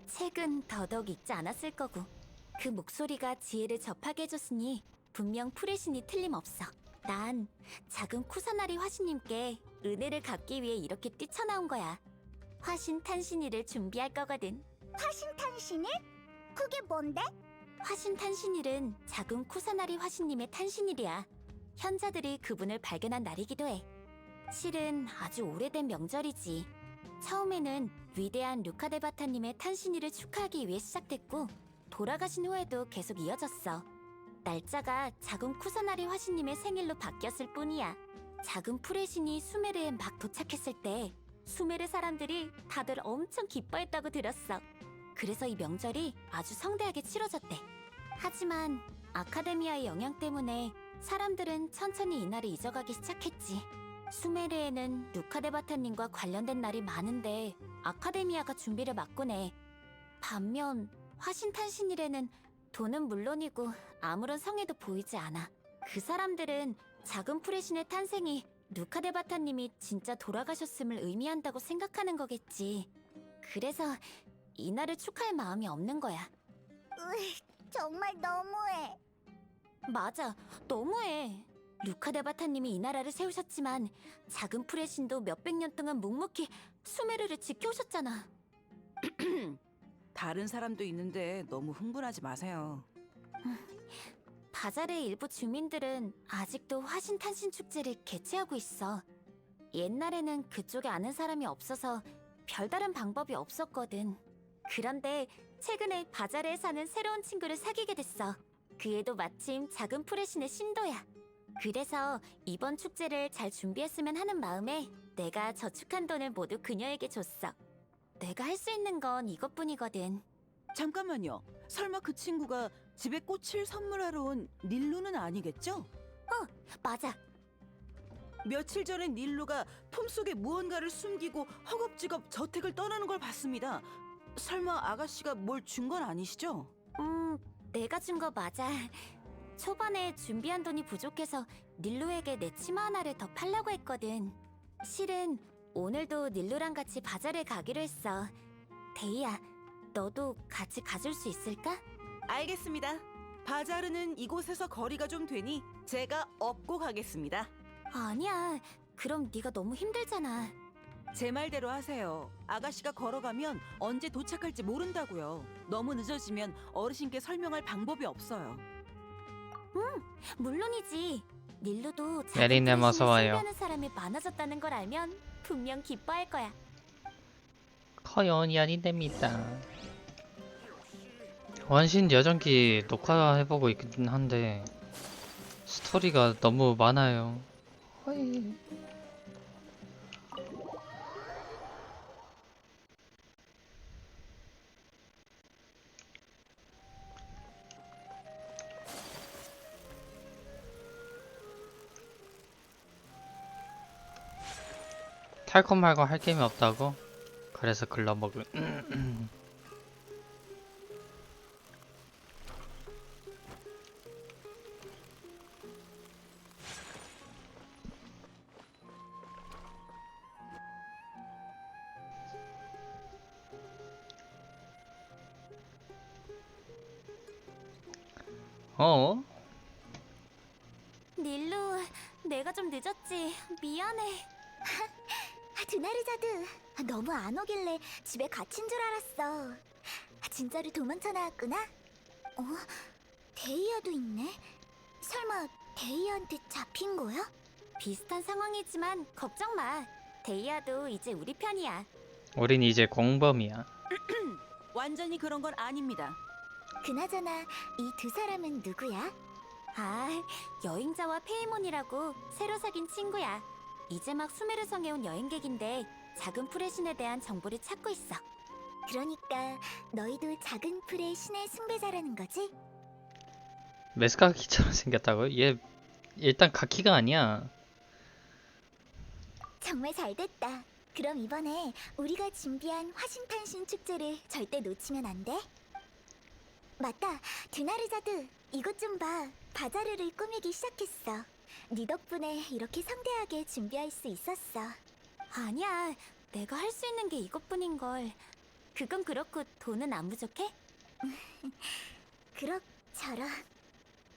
책은 더더욱 읽지 않았을 거고 그 목소리가 지혜를 접하게 해줬으니 분명 프레신이 틀림없어. 난 작은 쿠사나리 화신님께 은혜를 갚기 위해 이렇게 뛰쳐나온 거야. 화신 탄신일을 준비할 거거든. 화신 탄신일? 그게 뭔데? 화신 탄신일은 작은 쿠사나리 화신님의 탄신일이야. 현자들이 그분을 발견한 날이기도 해. 실은 아주 오래된 명절이지. 처음에는 위대한 루카데바타님의 탄신일을 축하하기 위해 시작됐고 돌아가신 후에도 계속 이어졌어. 날짜가 작은 쿠사나리 화신님의 생일로 바뀌었을 뿐이야. 작은 프레신이 수메르에 막 도착했을 때 수메르 사람들이 다들 엄청 기뻐했다고 들었어. 그래서 이 명절이 아주 성대하게 치러졌대. 하지만 아카데미아의 영향 때문에 사람들은 천천히 이날을 잊어가기 시작했지. 수메르에는 루카데바타님과 관련된 날이 많은데 아카데미아가 준비를 맡곤 해. 반면 화신탄신일에는 돈은 물론이고 아무런 성에도 보이지 않아. 그 사람들은 작은 프레신의 탄생이 루카데바타님이 진짜 돌아가셨음을 의미한다고 생각하는 거겠지. 그래서 이날을 축하할 마음이 없는 거야. 정말 너무해. 맞아, 너무해. 루카데바타님이 이 나라를 세우셨지만 작은 프레신도 몇백 년 동안 묵묵히 수메르를 지켜오셨잖아. 다른 사람도 있는데 너무 흥분하지 마세요. 바자르의 일부 주민들은 아직도 화신탄신 축제를 개최하고 있어. 옛날에는 그쪽에 아는 사람이 없어서 별다른 방법이 없었거든. 그런데 최근에 바자르에 사는 새로운 친구를 사귀게 됐어. 그 애도 마침 작은 프레신의 신도야. 그래서 이번 축제를 잘 준비했으면 하는 마음에 내가 저축한 돈을 모두 그녀에게 줬어. 내가 할 수 있는 건 이것뿐이거든. 잠깐만요. 설마 그 친구가 집에 꽃을 선물하러 온 닐루는 아니겠죠? 맞아. 며칠 전에 닐루가 품속에 무언가를 숨기고 허겁지겁 저택을 떠나는 걸 봤습니다. 설마 아가씨가 뭘 준 건 아니시죠? 내가 준 거 맞아. 초반에 준비한 돈이 부족해서 닐루에게 내 치마 하나를 더 팔려고 했거든. 실은 오늘도 닐루랑 같이 바자르에 가기로 했어. 데이야, 너도 같이 가줄 수 있을까? 알겠습니다. 바자르는 이곳에서 거리가 좀 되니 제가 업고 가겠습니다. 아니야. 그럼 네가 너무 힘들잖아. 제 말대로 하세요. 아가씨가 걸어가면 언제 도착할지 모른다고요. 너무 늦어지면 어르신께 설명할 방법이 없어요. 물론이지. 닐루도 예린님 어서 와요. 하는 사람이 많아졌다는 걸 알면 분명 기뻐할 거야. 커요이 아니됩니다. 원신 여전기 녹화해보고 있긴 한데 스토리가 너무 많아요. 허이. 탈콤말고 할 게임이 없다고? 그래서 글러먹을 어? 닐루, 내가 좀 늦었지. 미안해. 드나르자드, 너무 안 오길래 집에 갇힌 줄 알았어. 진짜로 도망쳐 나왔구나? 데이아도 있네? 설마 데이아한테 잡힌 거야? 비슷한 상황이지만 걱정 마. 데이아도 이제 우리 편이야. 우린 이제 공범이야. 완전히 그런 건 아닙니다. 그나저나 이 두 사람은 누구야? 아, 여행자와 페이몬이라고 새로 사귄 친구야. 이제 막 수메르성에 온 여행객인데 작은 풀의 신에 대한 정보를 찾고 있어. 그러니까 너희도 작은 풀의 신의 숭배자라는 거지? 메스카키처럼 생겼다고요? 얘 일단 가키가 아니야. 정말 잘 됐다. 그럼 이번에 우리가 준비한 화신탄신 축제를 절대 놓치면 안 돼? 맞다, 드나르자드, 이것 좀 봐. 바자르를 꾸미기 시작했어. 네 덕분에 이렇게 성대하게 준비할 수 있었어. 아니야, 내가 할 수 있는 게 이것뿐인걸. 그건 그렇고 돈은 안 부족해? 그럭저럭.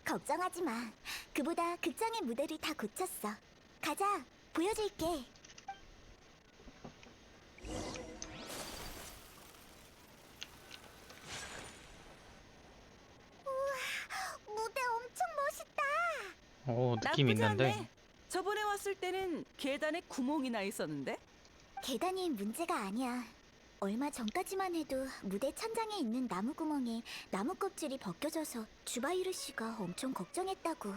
걱정하지 마. 그보다 극장의 무대를 다 고쳤어. 가자, 보여줄게. 무대 엄청 멋있다. 오, 느낌 나쁘지 있는데. 않네. 저번에 왔을 때는 계단에 구멍이 나 있었는데? 계단이 문제가 아니야. 얼마 전까지만 해도 무대 천장에 있는 나무 구멍에 나무 껍질이 벗겨져서 주바이르 씨가 엄청 걱정했다고.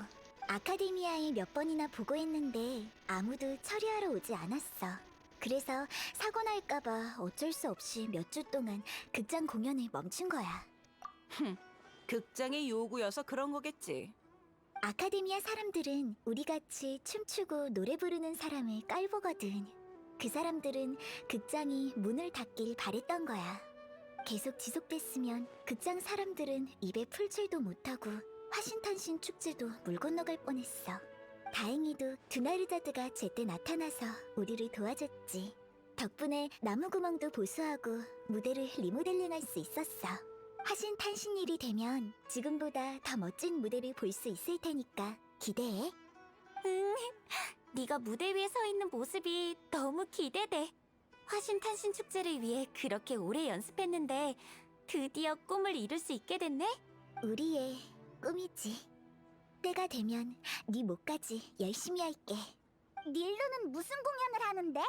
아카데미아에 몇 번이나 보고했는데 아무도 처리하러 오지 않았어. 그래서 사고 날까봐 어쩔 수 없이 몇 주 동안 극장 공연을 멈춘 거야. 극장의 요구여서 그런 거겠지. 아카데미아 사람들은 우리같이 춤추고 노래 부르는 사람을 깔보거든. 그 사람들은 극장이 문을 닫길 바랬던 거야. 계속 지속됐으면 극장 사람들은 입에 풀칠도 못하고 화신탄신 축제도 물 건너갈 뻔했어. 다행히도 드나르자드가 제때 나타나서 우리를 도와줬지. 덕분에 나무구멍도 보수하고 무대를 리모델링할 수 있었어. 화신탄신일이 되면 지금보다 더 멋진 무대를 볼 수 있을 테니까 기대해. 응, 네가 무대 위에 서 있는 모습이 너무 기대돼. 화신탄신 축제를 위해 그렇게 오래 연습했는데 드디어 꿈을 이룰 수 있게 됐네? 우리의 꿈이지. 때가 되면 네 목까지 열심히 할게. 닐루는 무슨 공연을 하는데?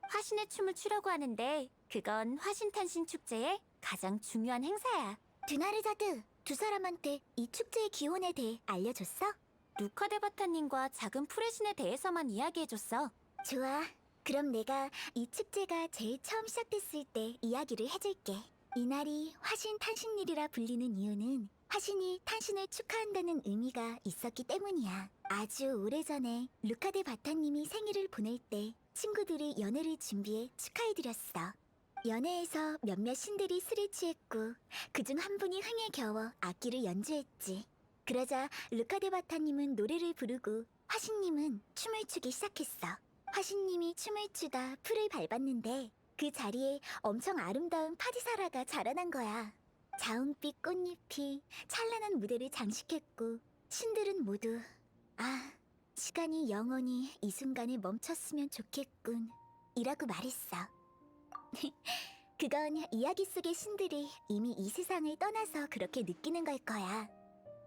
화신의 춤을 추려고 하는데 그건 화신탄신 축제의 가장 중요한 행사야. 드나르자드, 두 사람한테 이 축제의 기원에 대해 알려줬어? 루카데바타님과 작은 풀의 신에 대해서만 이야기해줬어. 좋아. 그럼 내가 이 축제가 제일 처음 시작됐을 때 이야기를 해줄게. 이날이 화신탄신일이라 불리는 이유는 화신이 탄신을 축하한다는 의미가 있었기 때문이야. 아주 오래전에 루카데 바타님이 생일을 보낼 때 친구들이 연회를 준비해 축하해드렸어. 연회에서 몇몇 신들이 술에 취했고 그중 한 분이 흥에 겨워 악기를 연주했지. 그러자 루카데 바타님은 노래를 부르고 화신님은 춤을 추기 시작했어. 화신님이 춤을 추다 풀을 밟았는데 그 자리에 엄청 아름다운 파디사라가 자라난 거야. 자운빛 꽃잎이 찬란한 무대를 장식했고 신들은 모두 시간이 영원히 이 순간에 멈췄으면 좋겠군 이라고 말했어. 그건 이야기 속의 신들이 이미 이 세상을 떠나서 그렇게 느끼는 걸 거야.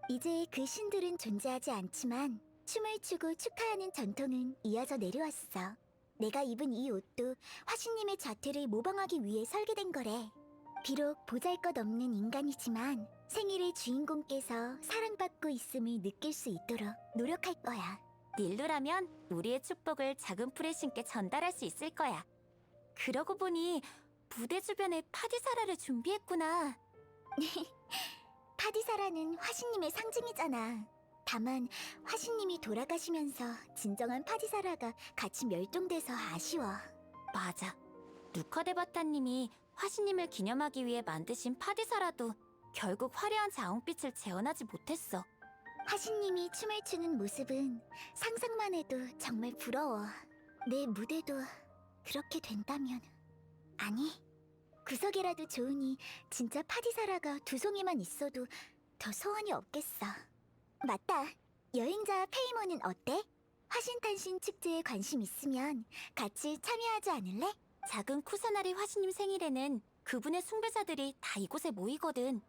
이제 그 신들은 존재하지 않지만 춤을 추고 축하하는 전통은 이어져 내려왔어. 내가 입은 이 옷도 화신님의 자태를 모방하기 위해 설계된 거래. 비록 보잘것없는 인간이지만 생일의 주인공께서 사랑받고 있음을 느낄 수 있도록 노력할 거야. 닐루라면 우리의 축복을 작은 풀의 신께 전달할 수 있을 거야. 그러고 보니 무대 주변에 파디사라를 준비했구나. 파디사라는 화신님의 상징이잖아. 다만 화신님이 돌아가시면서 진정한 파디사라가 같이 멸종돼서 아쉬워. 맞아. 루카데바타님이 화신님을 기념하기 위해 만드신 파디사라도 결국 화려한 자홍빛을 재현하지 못했어. 화신님이 춤을 추는 모습은 상상만 해도 정말 부러워. 내 무대도 그렇게 된다면. 아니, 구석이라도 좋으니 진짜 파디사라가 두 송이만 있어도 더 소원이 없겠어. 맞다. 여행자 페이몬은 어때? 화신탄신 축제에 관심 있으면 같이 참여하지 않을래? 작은 쿠사나리 화신님 생일에는 그분의 숭배자들이 다 이곳에 모이거든.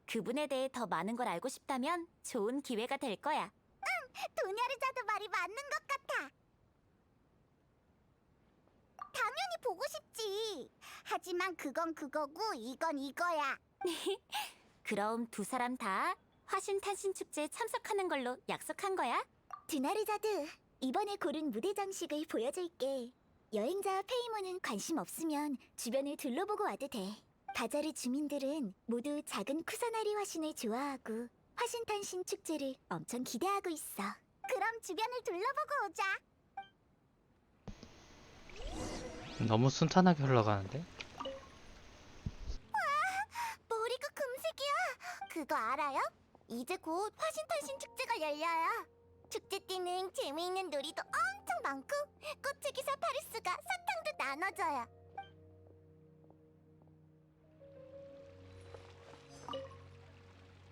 그분에 대해 더 많은 걸 알고 싶다면 좋은 기회가 될 거야. 도냐르자도 말이 맞는 것 같아. 당연히 보고 싶지. 하지만 그건 그거고 이건 이거야. 그럼 두 사람 다 화신탄신 축제에 참석하는 걸로 약속한 거야? 드나르자드, 이번에 고른 무대 장식을 보여줄게. 여행자 페이몬은 관심 없으면 주변을 둘러보고 와도 돼. 바자르 주민들은 모두 작은 쿠사나리 화신을 좋아하고 화신탄신 축제를 엄청 기대하고 있어. 그럼 주변을 둘러보고 오자. 너무 순탄하게 흘러가는데? 머리가 금색이야. 그거 알아요? 이제 곧 화신탄신 축제가 열려요. 축제 때는 재미있는 놀이도 엄청 많고 꽃치기 사파리스가 사탕도 나눠줘요.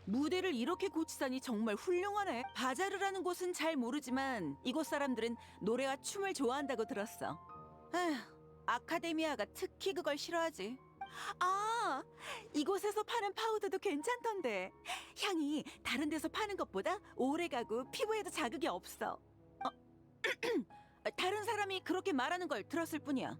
무대를 이렇게 고치다니 정말 훌륭하네. 바자르라는 곳은 잘 모르지만 이곳 사람들은 노래와 춤을 좋아한다고 들었어. 에휴, 아카데미아가 특히 그걸 싫어하지. 아, 이곳에서 파는 파우더도 괜찮던데. 향이 다른 데서 파는 것보다 오래가고 피부에도 자극이 없어. 다른 사람이 그렇게 말하는 걸 들었을 뿐이야.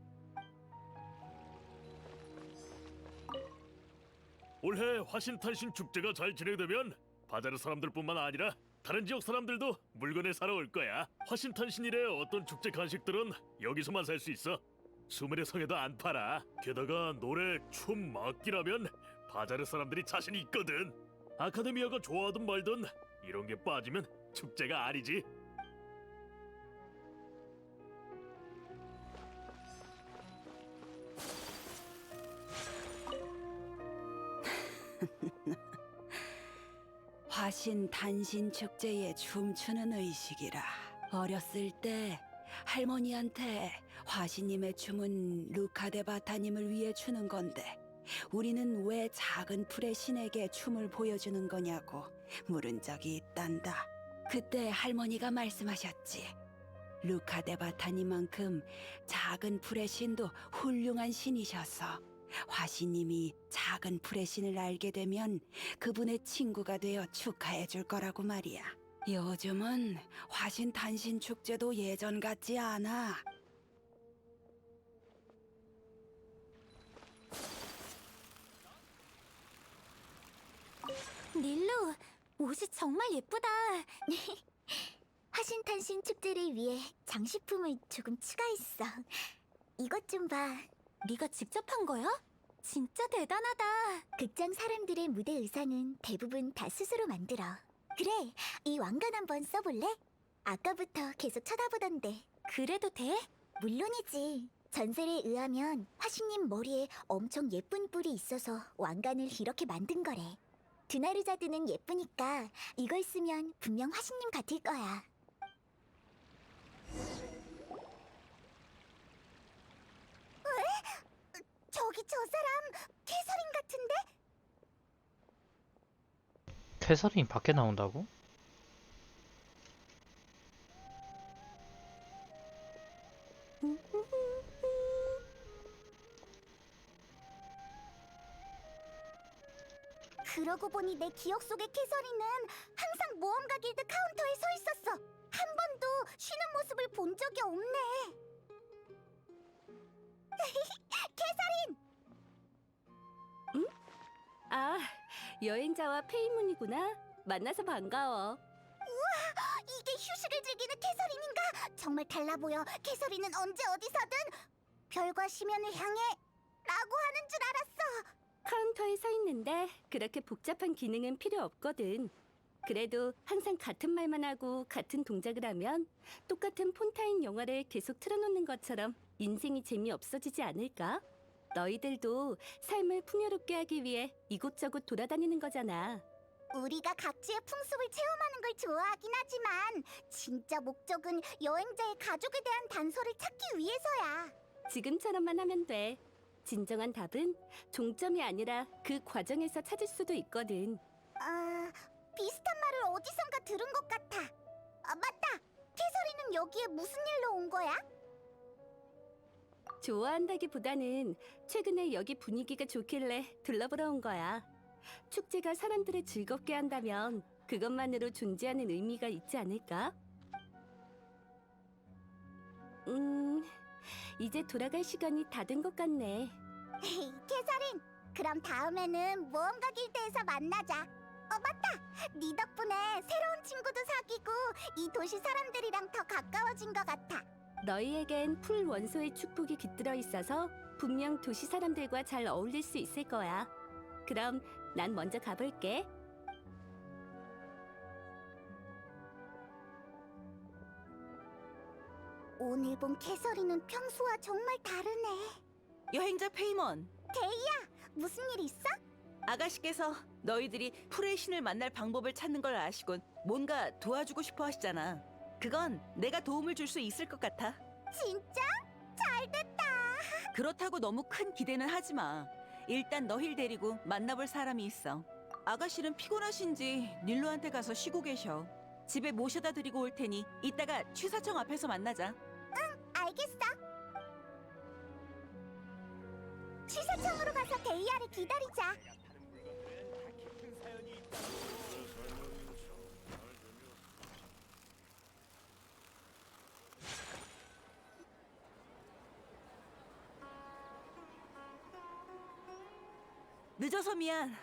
올해 화신탄신 축제가 잘 진행되면 바자르 사람들뿐만 아니라 다른 지역 사람들도 물건을 사러 올 거야. 화신탄신 이래 어떤 축제 간식들은 여기서만 살 수 있어. 수메르 성에도 안 팔아. 게다가 노래, 춤, 악기라면 바자르 사람들이 자신 있거든. 아카데미아가 좋아하든 말든 이런 게 빠지면 축제가 아니지. 화신 단신 축제에 춤추는 의식이라. 어렸을 때 할머니한테 화신님의 춤은 루카데바타님을 위해 추는 건데 우리는 왜 작은 풀의 신에게 춤을 보여주는 거냐고 물은 적이 있단다. 그때 할머니가 말씀하셨지. 루카데바타님만큼 작은 풀의 신도 훌륭한 신이셔서 화신님이 작은 풀의 신을 알게 되면 그분의 친구가 되어 축하해 줄 거라고 말이야. 요즘은 화신 탄신 축제도 예전 같지 않아. 닐루, 옷이 정말 예쁘다. 화신탄신 축제를 위해 장식품을 조금 추가했어. 이것 좀 봐. 네가 직접 한 거야? 진짜 대단하다. 극장 사람들의 무대 의상은 대부분 다 스스로 만들어. 그래, 이 왕관 한번 써볼래? 아까부터 계속 쳐다보던데. 그래도 돼? 물론이지. 전설에 의하면 화신님 머리에 엄청 예쁜 뿔이 있어서 왕관을 이렇게 만든 거래. 드나르자드는 예쁘니까 이걸 쓰면 분명 화신님 같을 거야. 왜? 저기 저 사람 캐서린 같은데? 캐서린이 밖에 나온다고? 그러고 보니 내 기억 속의 캐서린은 항상 모험가 길드 카운터에 서 있었어. 한 번도 쉬는 모습을 본 적이 없네. 캐서린! 아, 여행자와 페이문이구나. 만나서 반가워. 이게 휴식을 즐기는 캐서린인가? 정말 달라 보여. 캐서린은 언제 어디서든 별과 심연을 향해 라고 하는 줄 알았어. 카운터에 서 있는데 그렇게 복잡한 기능은 필요 없거든. 그래도 항상 같은 말만 하고 같은 동작을 하면 똑같은 폰타인 영화를 계속 틀어놓는 것처럼 인생이 재미없어지지 않을까? 너희들도 삶을 풍요롭게 하기 위해 이곳저곳 돌아다니는 거잖아. 우리가 각지의 풍습을 체험하는 걸 좋아하긴 하지만 진짜 목적은 여행자의 가족에 대한 단서를 찾기 위해서야. 지금처럼만 하면 돼. 진정한 답은 종점이 아니라 그 과정에서 찾을 수도 있거든. 아, 비슷한 말을 어디선가 들은 것 같아. 아, 맞다. 캐서린은 여기에 무슨 일로 온 거야? 좋아한다기보다는 최근에 여기 분위기가 좋길래 둘러보러 온 거야. 축제가 사람들을 즐겁게 한다면 그것만으로 존재하는 의미가 있지 않을까? 이제 돌아갈 시간이 다 된 것 같네. 캐서린, 그럼 다음에는 모험가 길드에서 만나자. 맞다. 네 덕분에 새로운 친구도 사귀고 이 도시 사람들이랑 더 가까워진 것 같아. 너희에겐 풀 원소의 축복이 깃들어 있어서 분명 도시 사람들과 잘 어울릴 수 있을 거야. 그럼 난 먼저 가볼게. 오늘 본 캐서린은 평소와 정말 다르네. 여행자 페이먼, 무슨 일 있어? 아가씨께서 너희들이 풀의 신을 만날 방법을 찾는 걸 아시곤 뭔가 도와주고 싶어 하시잖아. 그건 내가 도움을 줄 수 있을 것 같아. 진짜? 잘됐다. 그렇다고 너무 큰 기대는 하지 마. 일단 너희를 데리고 만나볼 사람이 있어. 아가씨는 피곤하신지 닐로한테 가서 쉬고 계셔. 집에 모셔다 드리고 올 테니 이따가 취사청 앞에서 만나자. 알겠어. 취사청으로 가서 데이아를 기다리자. 늦어서 미안.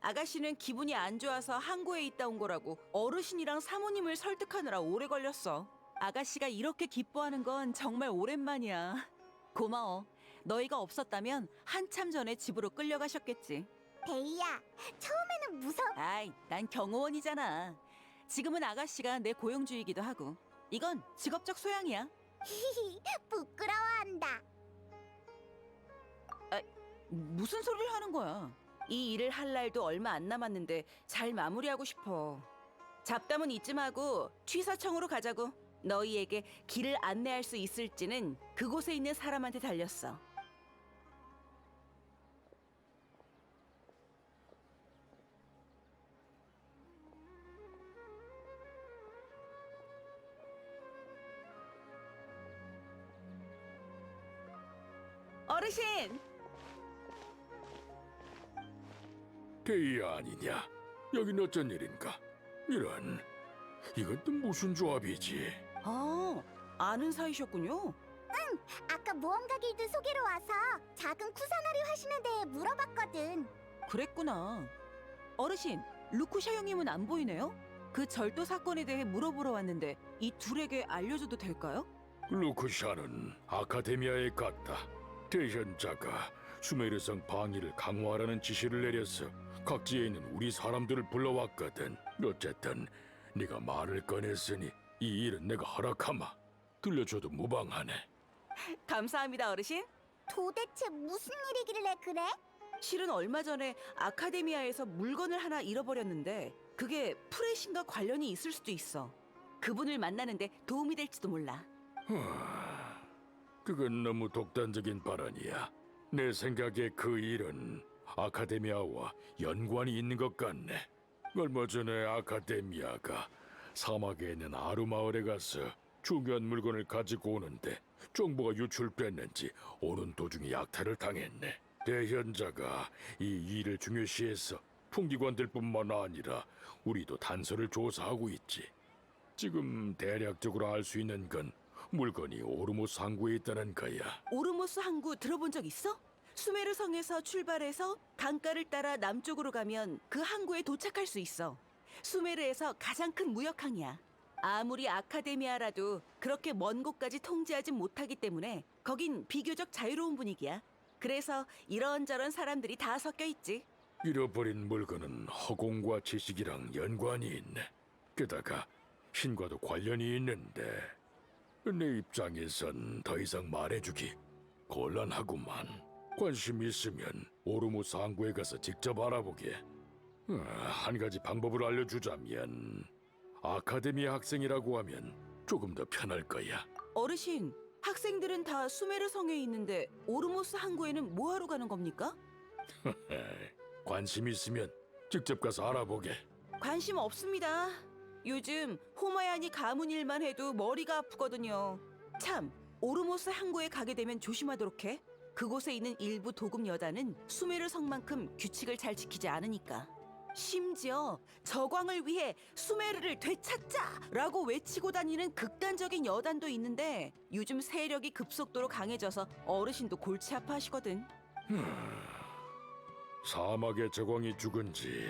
아가씨는 기분이 안 좋아서 항구에 있다 온 거라고 어르신이랑 사모님을 설득하느라 오래 걸렸어. 아가씨가 이렇게 기뻐하는 건 정말 오랜만이야. 고마워. 너희가 없었다면 한참 전에 집으로 끌려가셨겠지. 데이아, 처음에는 아이, 난 경호원이잖아. 지금은 아가씨가 내 고용주이기도 하고. 이건 직업적 소양이야. 부끄러워한다. 무슨 소리를 하는 거야? 이 일을 할 날도 얼마 안 남았는데 잘 마무리하고 싶어. 잡담은 이쯤 하고 취사청으로 가자고. 너희에게 길을 안내할 수 있을지는 그곳에 있는 사람한테 달렸어. 어르신! 데이아 아니냐? 여긴 어쩐 일인가? 이런, 이건 또 무슨 조합이지? 아는 사이셨군요. 아까 모험가 길드 소개로 와서 작은 쿠사나리 화신에 대해 물어봤거든. 그랬구나. 어르신, 루쿠샤 형님은 안 보이네요? 그 절도 사건에 대해 물어보러 왔는데 이 둘에게 알려줘도 될까요? 루크샤는 아카데미아에 갔다. 대현자가 수메르성 방위를 강화하라는 지시를 내려서 각지에 있는 우리 사람들을 불러왔거든. 어쨌든 네가 말을 꺼냈으니 이 일은 내가 허락하마. 들려줘도 무방하네. 감사합니다, 어르신. 도대체 무슨 일이길래 그래? 실은 얼마 전에 아카데미아에서 물건을 하나 잃어버렸는데 그게 프레신과 관련이 있을 수도 있어. 그분을 만나는데 도움이 될지도 몰라. 그건 너무 독단적인 발언이야. 내 생각에 그 일은 아카데미아와 연관이 있는 것 같네. 얼마 전에 아카데미아가 사막에 있는 아루 마을에 가서 중요한 물건을 가지고 오는데 정보가 유출됐는지 오는 도중에 약탈을 당했네. 대현자가 이 일을 중요시해서 풍기관들뿐만 아니라 우리도 단서를 조사하고 있지. 지금 대략적으로 알 수 있는 건 물건이 오르모스 항구에 있다는 거야. 오르모스 항구 들어본 적 있어? 수메르 성에서 출발해서 강가를 따라 남쪽으로 가면 그 항구에 도착할 수 있어. 수메르에서 가장 큰 무역항이야. 아무리 아카데미아라도 그렇게 먼 곳까지 통제하진 못하기 때문에 거긴 비교적 자유로운 분위기야. 그래서 이런저런 사람들이 다 섞여 있지. 잃어버린 물건은 허공과 지식이랑 연관이 있네. 게다가 신과도 관련이 있는데 내 입장에선 더 이상 말해주기 곤란하구만. 관심 있으면 오르모스 항구에 가서 직접 알아보게. 한 가지 방법을 알려주자면 아카데미아 학생이라고 하면 조금 더 편할 거야. 어르신, 학생들은 다 수메르 성에 있는데 오르모스 항구에는 뭐하러 가는 겁니까? 관심 있으면 직접 가서 알아보게. 관심 없습니다. 요즘 호마야니 가문 일만 해도 머리가 아프거든요. 참, 오르모스 항구에 가게 되면 조심하도록 해. 그곳에 있는 일부 도금 여단은 수메르 성만큼 규칙을 잘 지키지 않으니까. 심지어 저광을 위해 수메르를 되찾자라고 외치고 다니는 극단적인 여단도 있는데 요즘 세력이 급속도로 강해져서 어르신도 골치 아파하시거든. 사막의 저광이 죽은 지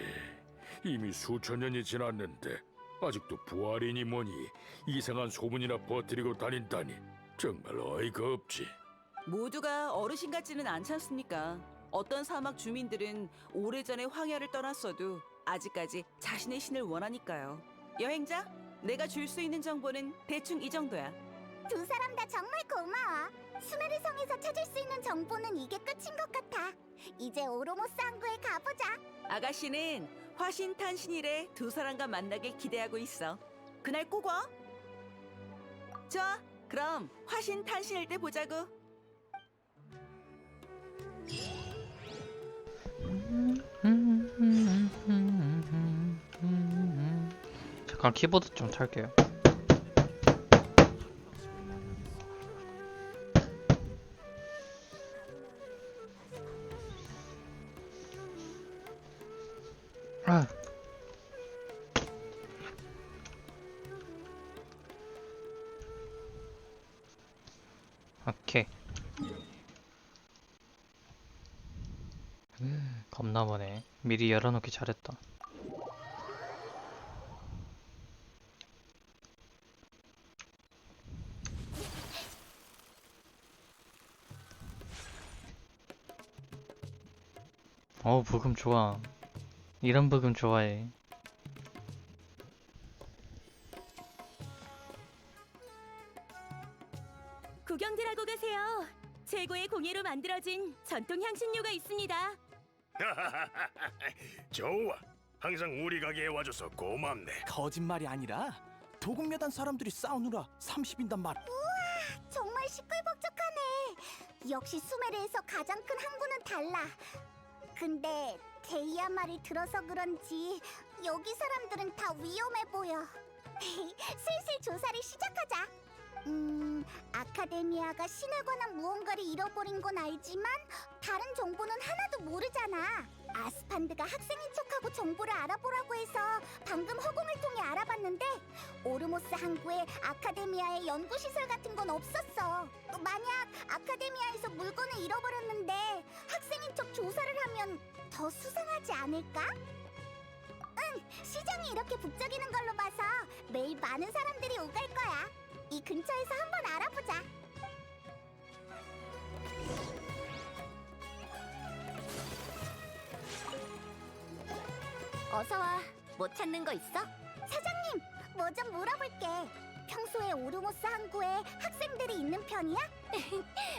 이미 수천 년이 지났는데 아직도 부활이니 뭐니 이상한 소문이나 퍼뜨리고 다닌다니 정말 어이가 없지. 모두가 어르신 같지는 않지 않습니까? 어떤 사막 주민들은 오래전에 황야를 떠났어도 아직까지 자신의 신을 원하니까요. 여행자, 내가 줄 수 있는 정보는 대충 이 정도야. 두 사람 다 정말 고마워. 수메르 성에서 찾을 수 있는 정보는 이게 끝인 것 같아. 이제 오로모스 항구에 가보자. 아가씨는 화신탄신일에 두 사람과 만나길 기대하고 있어. 그날 꼭 와. 좋아, 그럼 화신탄신일 때 보자고. 잠깐 키보드 좀 탈게요. 아. 오케이. 겁나 머네. 미리 열어놓기 잘했다. 부금 좋아. 이런 부금 좋아해. 구경들 하고 가세요. 최고의 공예로 만들어진 전통 향신료가 있습니다. 좋아. 항상 우리 가게에 와줘서 고맙네. 거짓말이 아니라 도금여단 사람들이 싸우느라 30인단 말. 정말 시끌벅적하네. 역시 수메르에서 가장 큰 항구는 달라. 근데 데이아 말을 들어서 그런지 여기 사람들은 다 위험해 보여. 슬슬 조사를 시작하자. 아카데미아가 신에 관한 무언가를 잃어버린 건 알지만 다른 정보는 하나도 모르잖아. 아스판드가 학생인 척하고 정보를 알아보라고 해서 방금 허공을 통해 알아봤는데 오르모스 항구에 아카데미아의 연구시설 같은 건 없었어. 만약 아카데미아에서 물건을 잃어버렸는데 학생인 척 조사를 하면 더 수상하지 않을까? 시장이 이렇게 북적이는 걸로 봐서 매일 많은 사람들이 오갈 거야. 이 근처에서 한번 알아보자. 어서 와. 뭐 찾는 거 있어? 사장님, 뭐 좀 물어볼게. 평소에 오르모스 항구에 학생들이 있는 편이야?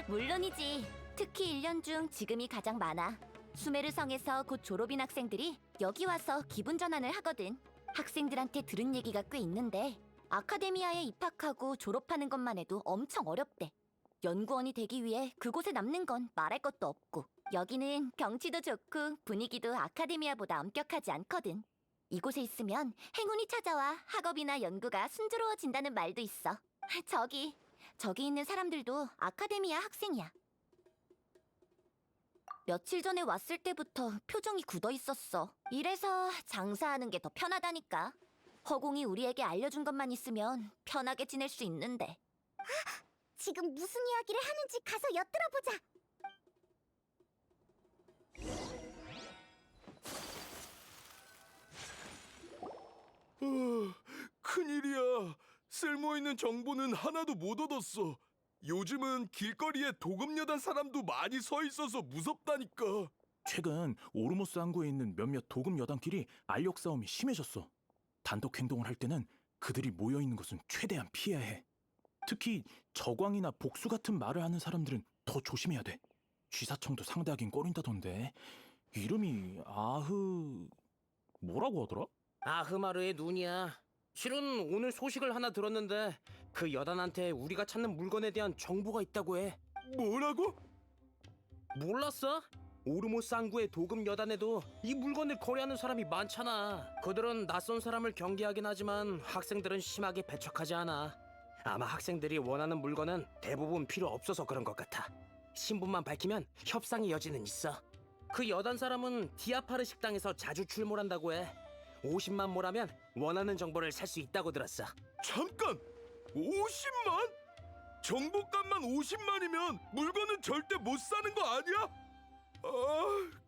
물론이지. 특히 1년 중 지금이 가장 많아. 수메르 성에서 곧 졸업인 학생들이 여기 와서 기분 전환을 하거든. 학생들한테 들은 얘기가 꽤 있는데 아카데미아에 입학하고 졸업하는 것만 해도 엄청 어렵대. 연구원이 되기 위해 그곳에 남는 건 말할 것도 없고 여기는 경치도 좋고 분위기도 아카데미아보다 엄격하지 않거든. 이곳에 있으면 행운이 찾아와 학업이나 연구가 순조로워진다는 말도 있어. 저기 있는 사람들도 아카데미아 학생이야. 며칠 전에 왔을 때부터 표정이 굳어 있었어. 이래서 장사하는 게 더 편하다니까. 허공이 우리에게 알려준 것만 있으면 편하게 지낼 수 있는데. 지금 무슨 이야기를 하는지 가서 엿들어보자. 큰일이야. 쓸모있는 정보는 하나도 못 얻었어. 요즘은 길거리에 도금여단 사람도 많이 서 있어서 무섭다니까. 최근 오르모스 항구에 있는 몇몇 도금 여단끼리 알력 싸움이 심해졌어. 단독 행동을 할 때는 그들이 모여 있는 것은 최대한 피해야 해. 특히 저광이나 복수 같은 말을 하는 사람들은 더 조심해야 돼. 쥐사청도 상대하긴 꺼린다던데. 이름이 뭐라고 하더라? 아흐마르의 눈이야. 실은 오늘 소식을 하나 들었는데 그 여단한테 우리가 찾는 물건에 대한 정보가 있다고 해. 뭐라고? 몰랐어? 오르모스 항구의 도금 여단에도 이 물건을 거래하는 사람이 많잖아. 그들은 낯선 사람을 경계하긴 하지만 학생들은 심하게 배척하지 않아. 아마 학생들이 원하는 물건은 대부분 필요 없어서 그런 것 같아. 신분만 밝히면 협상의 여지는 있어. 그 여단 사람은 디아파르 식당에서 자주 출몰한다고 해. 50만 모라면 원하는 정보를 살 수 있다고 들었어. 잠깐! 50만? 정보값만 50만이면 물건은 절대 못 사는 거 아니야?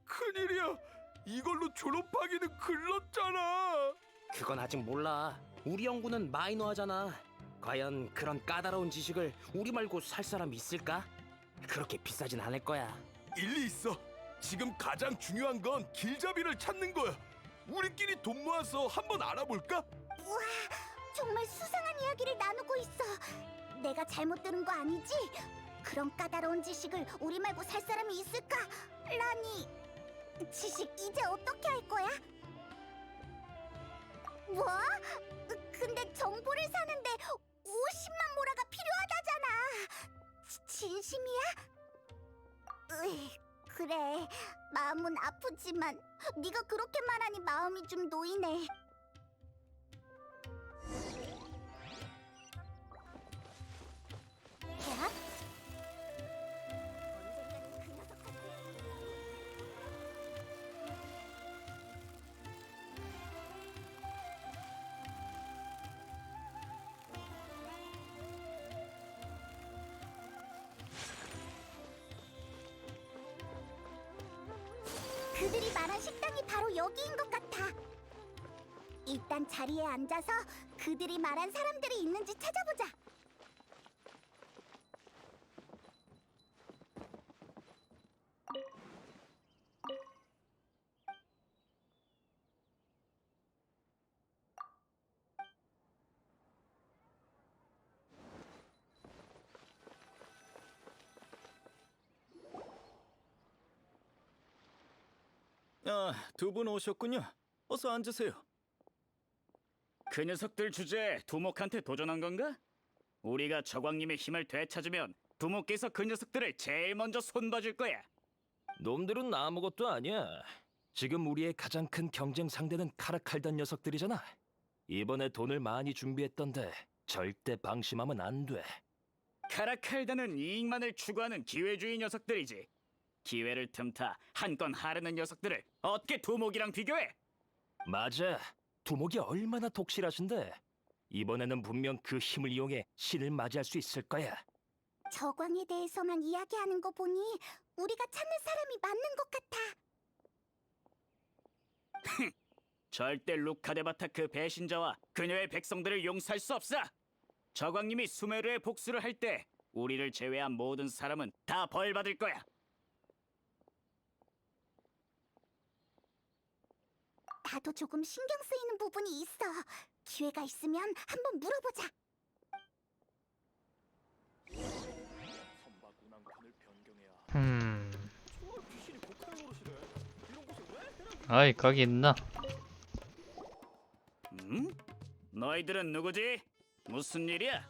큰일이야. 이걸로 졸업하기는 글렀잖아. 그건 아직 몰라. 우리 연구는 마이너하잖아. 과연 그런 까다로운 지식을 우리 말고 살 사람 있을까? 그렇게 비싸진 않을 거야. 일리 있어. 지금 가장 중요한 건 길잡이를 찾는 거야. 우리끼리 돈 모아서 한번 알아볼까? 우와, 정말 수상한 이야기를 나누고 있어. 내가 잘못 들은 거 아니지? 그런 까다로운 지식을 우리 말고 살 사람이 있을까? 라니, 지식 이제 어떻게 할 거야? 뭐? 근데 정보를 사는데 50만 모라가 필요하다잖아. 진심이야? 으이, 그래. 마음은 아프지만 네가 그렇게 말하니 마음이 좀 놓이네. 야? 언젠가는 그 녀석한테 그들이 말한 식당이 바로 여기인 것 같아. 일단 자리에 앉아서 그들이 말한 사람들이 있는지 찾아보자. 두 분 오셨군요. 어서 앉으세요. 그 녀석들 주제에 두목한테 도전한 건가? 우리가 저광님의 힘을 되찾으면 두목께서 그 녀석들을 제일 먼저 손봐줄 거야. 놈들은 아무것도 아니야. 지금 우리의 가장 큰 경쟁 상대는 카라칼단 녀석들이잖아. 이번에 돈을 많이 준비했던데 절대 방심하면 안 돼. 카라칼다는 이익만을 추구하는 기회주의 녀석들이지. 기회를 틈타 한 건 하려는 녀석들을 어떻게 두목이랑 비교해? 맞아. 두목이 얼마나 독실하신데. 이번에는 분명 그 힘을 이용해 신을 맞이할 수 있을 거야. 저광에 대해서만 이야기하는 거 보니 우리가 찾는 사람이 맞는 것 같아. 절대 루카데바타 그 배신자와 그녀의 백성들을 용서할 수 없어. 저광님이 수메르의 복수를 할 때 우리를 제외한 모든 사람은 다 벌받을 거야. 나도 조금 신경 쓰이는 부분이 있어. 기회가 있으면 한번 물어보자. 아이, 거기 있나? 너희들은 누구지? 무슨 일이야?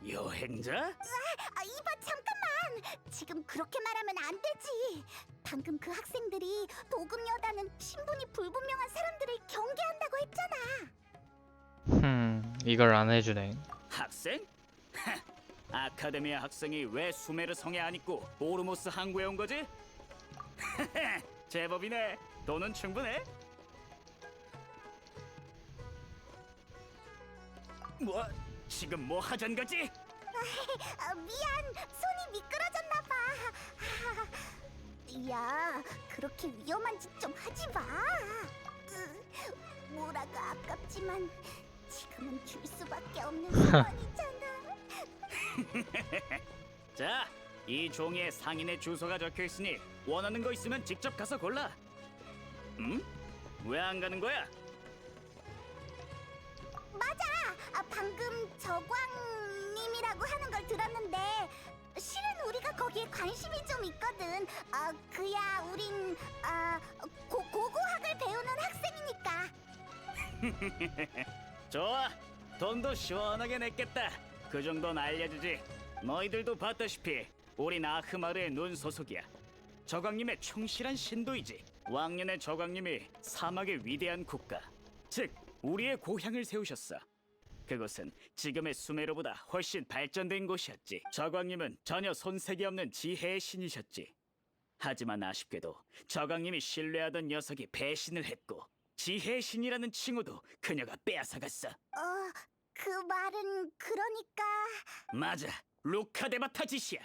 여행자? 이봐, 잠깐만. 지금 그렇게 말하면 안 되지. 방금 그 학생들이 도금여다는 신분이 불분명한 사람들을 경계한다고 했잖아. 이걸 안 해주네. 학생? 아카데미아 학생이 왜 수메르 성에 안 있고 오르모스 항구에 온 거지? 제법이네. 돈은 충분해. 뭐? 지금 뭐 하잔 거지? 미안, 손이 미끄러졌나 봐. 야, 그렇게 위험한 짓 좀 하지 마. 뭐라가 아깝지만 지금은 줄 수밖에 없는 상황이잖아. 자, 이 종이에 상인의 주소가 적혀 있으니 원하는 거 있으면 직접 가서 골라. 응? 왜 안 가는 거야? 맞아. 방금 저광님이라고 하는 걸 들었는데 실은 우리가 거기에 관심이 좀 있거든. 그야 우린 고고학을 배우는 학생이니까. 좋아, 돈도 시원하게 냈겠다. 그 정도는 알려주지. 너희들도 봤다시피 우린 아흐마르의 눈 소속이야. 저광님의 충실한 신도이지. 왕년의 저광님이 사막의 위대한 국가, 즉 우리의 고향을 세우셨어. 그곳은 지금의 수메르보다 훨씬 발전된 곳이었지. 저광님은 전혀 손색이 없는 지혜의 신이셨지. 하지만 아쉽게도 저광님이 신뢰하던 녀석이 배신을 했고 지혜의 신이라는 칭호도 그녀가 빼앗아갔어. 그 말은 그러니까 맞아, 루카데바타 짓이야.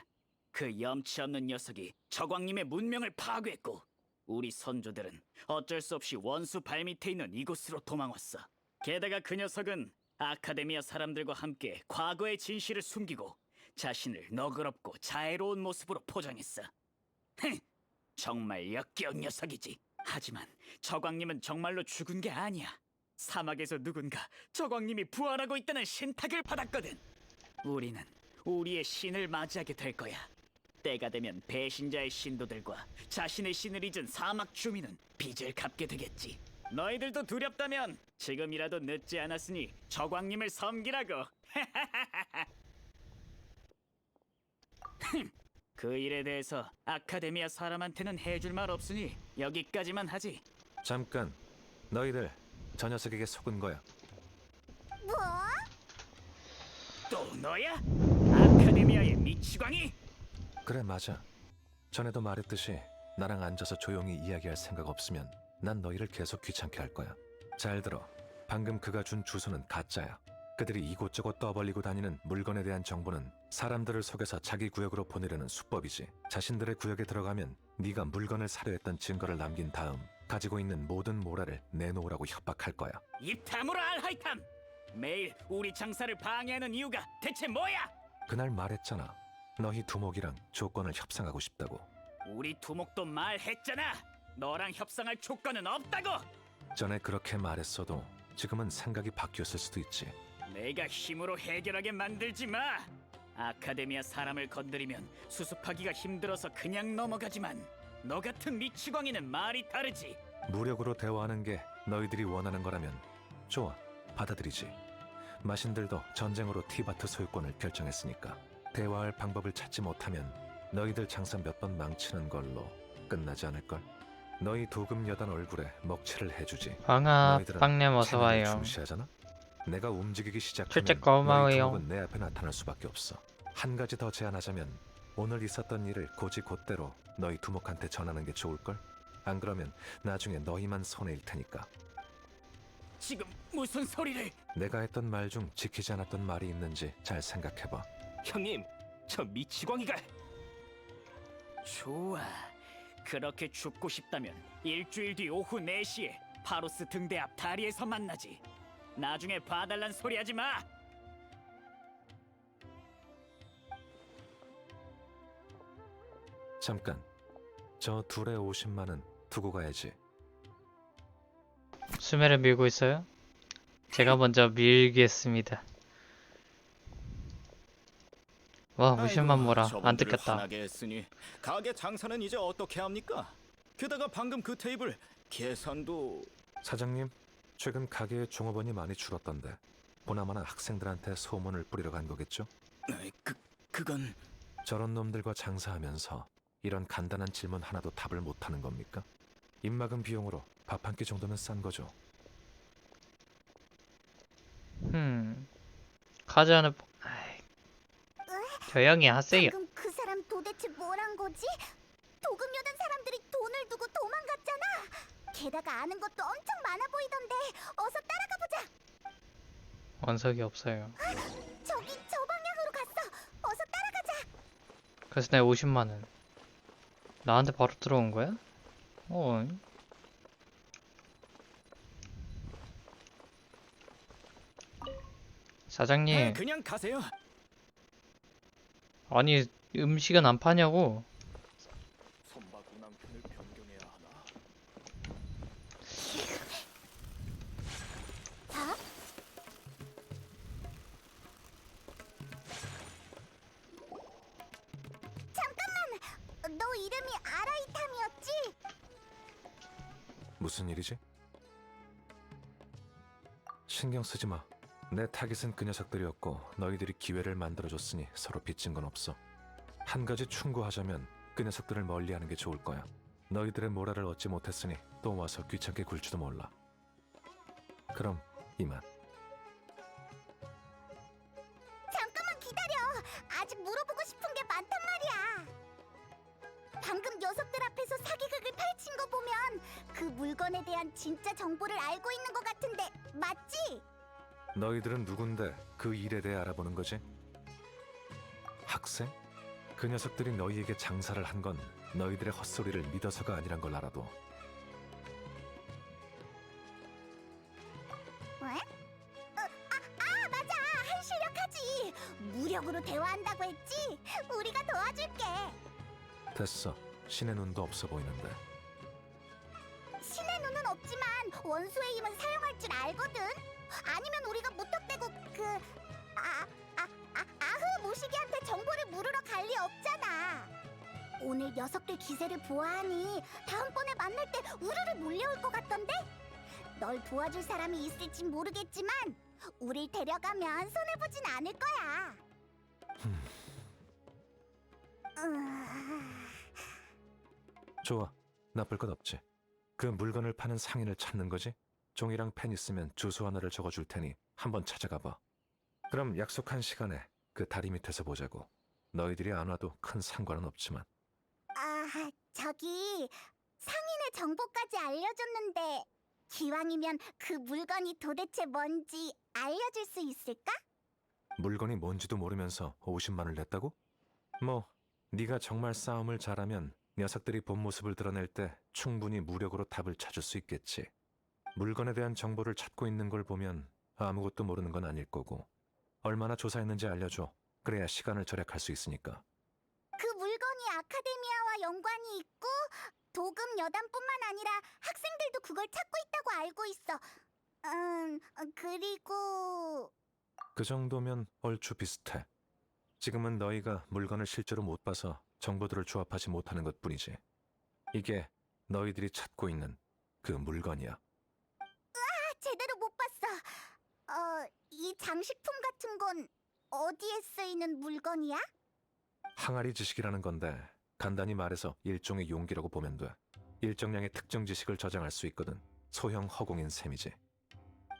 그 염치 없는 녀석이 저광님의 문명을 파괴했고 우리 선조들은 어쩔 수 없이 원수 발밑에 있는 이곳으로 도망왔어. 게다가 그 녀석은 아카데미아 사람들과 함께 과거의 진실을 숨기고 자신을 너그럽고 자애로운 모습으로 포장했어. 흥! 정말 역겨운 녀석이지. 하지만 저광님은 정말로 죽은 게 아니야. 사막에서 누군가 저광님이 부활하고 있다는 신탁을 받았거든. 우리는 우리의 신을 맞이하게 될 거야. 때가 되면 배신자의 신도들과 자신의 신을 잊은 사막 주민은 빚을 갚게 되겠지. 너희들도 두렵다면 지금이라도 늦지 않았으니 저광님을 섬기라고. 그 일에 대해서 아카데미아 사람한테는 해줄 말 없으니 여기까지만 하지. 잠깐, 너희들 저 녀석에게 속은 거야. 뭐? 또 너야? 아카데미아의 미치광이? 그래, 맞아. 전에도 말했듯이 나랑 앉아서 조용히 이야기할 생각 없으면 난 너희를 계속 귀찮게 할 거야. 잘 들어. 방금 그가 준 주소는 가짜야. 그들이 이곳저곳 떠벌리고 다니는 물건에 대한 정보는 사람들을 속여서 자기 구역으로 보내려는 수법이지. 자신들의 구역에 들어가면 네가 물건을 사려 했던 증거를 남긴 다음 가지고 있는 모든 모라를 내놓으라고 협박할 거야. 입 다물어 알하이탐! 매일 우리 장사를 방해하는 이유가 대체 뭐야? 그날 말했잖아. 너희 두목이랑 조건을 협상하고 싶다고. 우리 두목도 말했잖아. 너랑 협상할 조건은 없다고. 전에 그렇게 말했어도 지금은 생각이 바뀌었을 수도 있지. 내가 힘으로 해결하게 만들지 마. 아카데미아 사람을 건드리면 수습하기가 힘들어서 그냥 넘어가지만 너 같은 미치광이는 말이 다르지. 무력으로 대화하는 게 너희들이 원하는 거라면 좋아, 받아들이지. 마신들도 전쟁으로 티바트 소유권을 결정했으니까 대화할 방법을 찾지 못하면 너희들 장사 몇 번 망치는 걸로 끝나지 않을걸? 너희 도금 여단 얼굴에 먹칠을 해주지. 방아 너희들은 빵님 어서 체면을 와요. 중시하잖아? 내가 움직이기 시작하면 출첵 고마워요. 너희 두목은 내 앞에 나타날 수밖에 없어. 한 가지 더 제안하자면 오늘 있었던 일을 곧이곧대로 너희 두목한테 전하는 게 좋을걸? 안 그러면 나중에 너희만 손해일 테니까. 지금 무슨 소리를? 내가 했던 말 중 지키지 않았던 말이 있는지 잘 생각해봐. 형님, 저 미치광이가 좋아. 그렇게 죽고 싶다면 일주일 뒤 오후 4시에 파로스 등대 앞 다리에서 만나지. 나중에 봐달란 소리 하지 마. 잠깐, 저 둘의 50만은 두고 가야지. 수매를 밀고 있어요? 제가 먼저 밀겠습니다. 와 50만 모라 안 뜯겼다. 화나게 했으니 가게 장사는 이제 어떻게 합니까? 게다가 방금 그 테이블 계산도... 사장님, 최근 가게의 종업원이 많이 줄었던데 보나마나 학생들한테 소문을 뿌리러 간 거겠죠? 그건... 저런 놈들과 장사하면서 이런 간단한 질문 하나도 답을 못하는 겁니까? 입막은 비용으로 밥 한 끼 정도는 싼 거죠. 카즈하는 조용히 하세요. 방금 그 사람 도대체 뭘 한 거지? 도금여단 사람들이 돈을 두고 도망갔잖아. 게다가 아는 것도 엄청 많아 보이던데 어서 따라가 보자. 원석이 없어요. 저기 저 방향으로 갔어. 어서 따라가자. 그래서 내 50만원 나한테 바로 들어온 거야? 어. 사장님, 그냥 가세요. 아니 음식은 안 파냐고. 손바구 낭편을 변경해야 하나? 자, 잠깐만. 너 이름이 아라이탐이었지? 무슨 일이지? 신경 쓰지 마. 내 타깃은 그 녀석들이었고 너희들이 기회를 만들어줬으니 서로 빚진 건 없어. 한 가지 충고하자면 그 녀석들을 멀리하는 게 좋을 거야. 너희들의 모라를 얻지 못했으니 또 와서 귀찮게 굴지도 몰라. 그럼 이만. 잠깐만 기다려. 아직 물어보고 싶은 게 많단 말이야. 방금 녀석들 앞에서 사기극을 펼친 거 보면 그 물건에 대한 진짜 정보를 알고 있는 것 같은데 맞지? 너희들은 누군데 그 일에 대해 알아보는 거지? 학생? 그 녀석들이 너희에게 장사를 한 건 너희들의 헛소리를 믿어서가 아니란 걸 알아도 왜? 맞아. 한실력하지. 무력으로 대화한다고 했지? 우리가 도와줄게. 됐어. 신의 눈도 없어 보이는데. 신의 눈은 없지만 원수의 힘은 사용할 줄 알거든. 아니면 우리가 무턱대고 아흐 모시기한테 정보를 물으러 갈 리 없잖아. 오늘 녀석들 기세를 보아하니 다음번에 만날 때 우르르 몰려올 것 같던데? 널 도와줄 사람이 있을진 모르겠지만 우릴 데려가면 손해보진 않을 거야. 좋아. 나쁠 것 없지. 그 물건을 파는 상인을 찾는 거지? 종이랑 펜 있으면 주소 하나를 적어줄 테니 한번 찾아가 봐. 그럼 약속한 시간에 그 다리 밑에서 보자고. 너희들이 안 와도 큰 상관은 없지만. 저기 상인의 정보까지 알려줬는데 기왕이면 그 물건이 도대체 뭔지 알려줄 수 있을까? 물건이 뭔지도 모르면서 50만 을 냈다고? 뭐 네가 정말 싸움을 잘하면 녀석들이 본 모습을 드러낼 때 충분히 무력으로 답을 찾을 수 있겠지. 물건에 대한 정보를 찾고 있는 걸 보면 아무것도 모르는 건 아닐 거고. 얼마나 조사했는지 알려줘. 그래야 시간을 절약할 수 있으니까. 그 물건이 아카데미아와 연관이 있고 도금 여단뿐만 아니라 학생들도 그걸 찾고 있다고 알고 있어. 그리고 그 정도면 얼추 비슷해. 지금은 너희가 물건을 실제로 못 봐서 정보들을 조합하지 못하는 것뿐이지. 이게 너희들이 찾고 있는 그 물건이야. 제대로 못 봤어. 이 장식품 같은 건 어디에 쓰이는 물건이야? 항아리 지식이라는 건데 간단히 말해서 일종의 용기라고 보면 돼. 일정량의 특정 지식을 저장할 수 있거든. 소형 허공인 셈이지.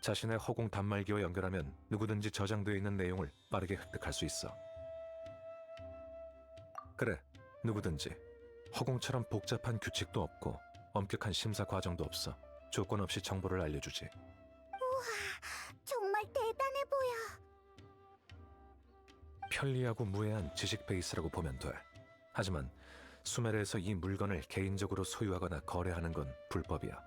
자신의 허공 단말기와 연결하면 누구든지 저장되어 있는 내용을 빠르게 획득할 수 있어. 그래, 누구든지. 허공처럼 복잡한 규칙도 없고 엄격한 심사 과정도 없어. 조건 없이 정보를 알려주지. 우와, 정말 대단해 보여. 편리하고 무해한 지식 베이스라고 보면 돼. 하지만 수메르에서 이 물건을 개인적으로 소유하거나 거래하는 건 불법이야.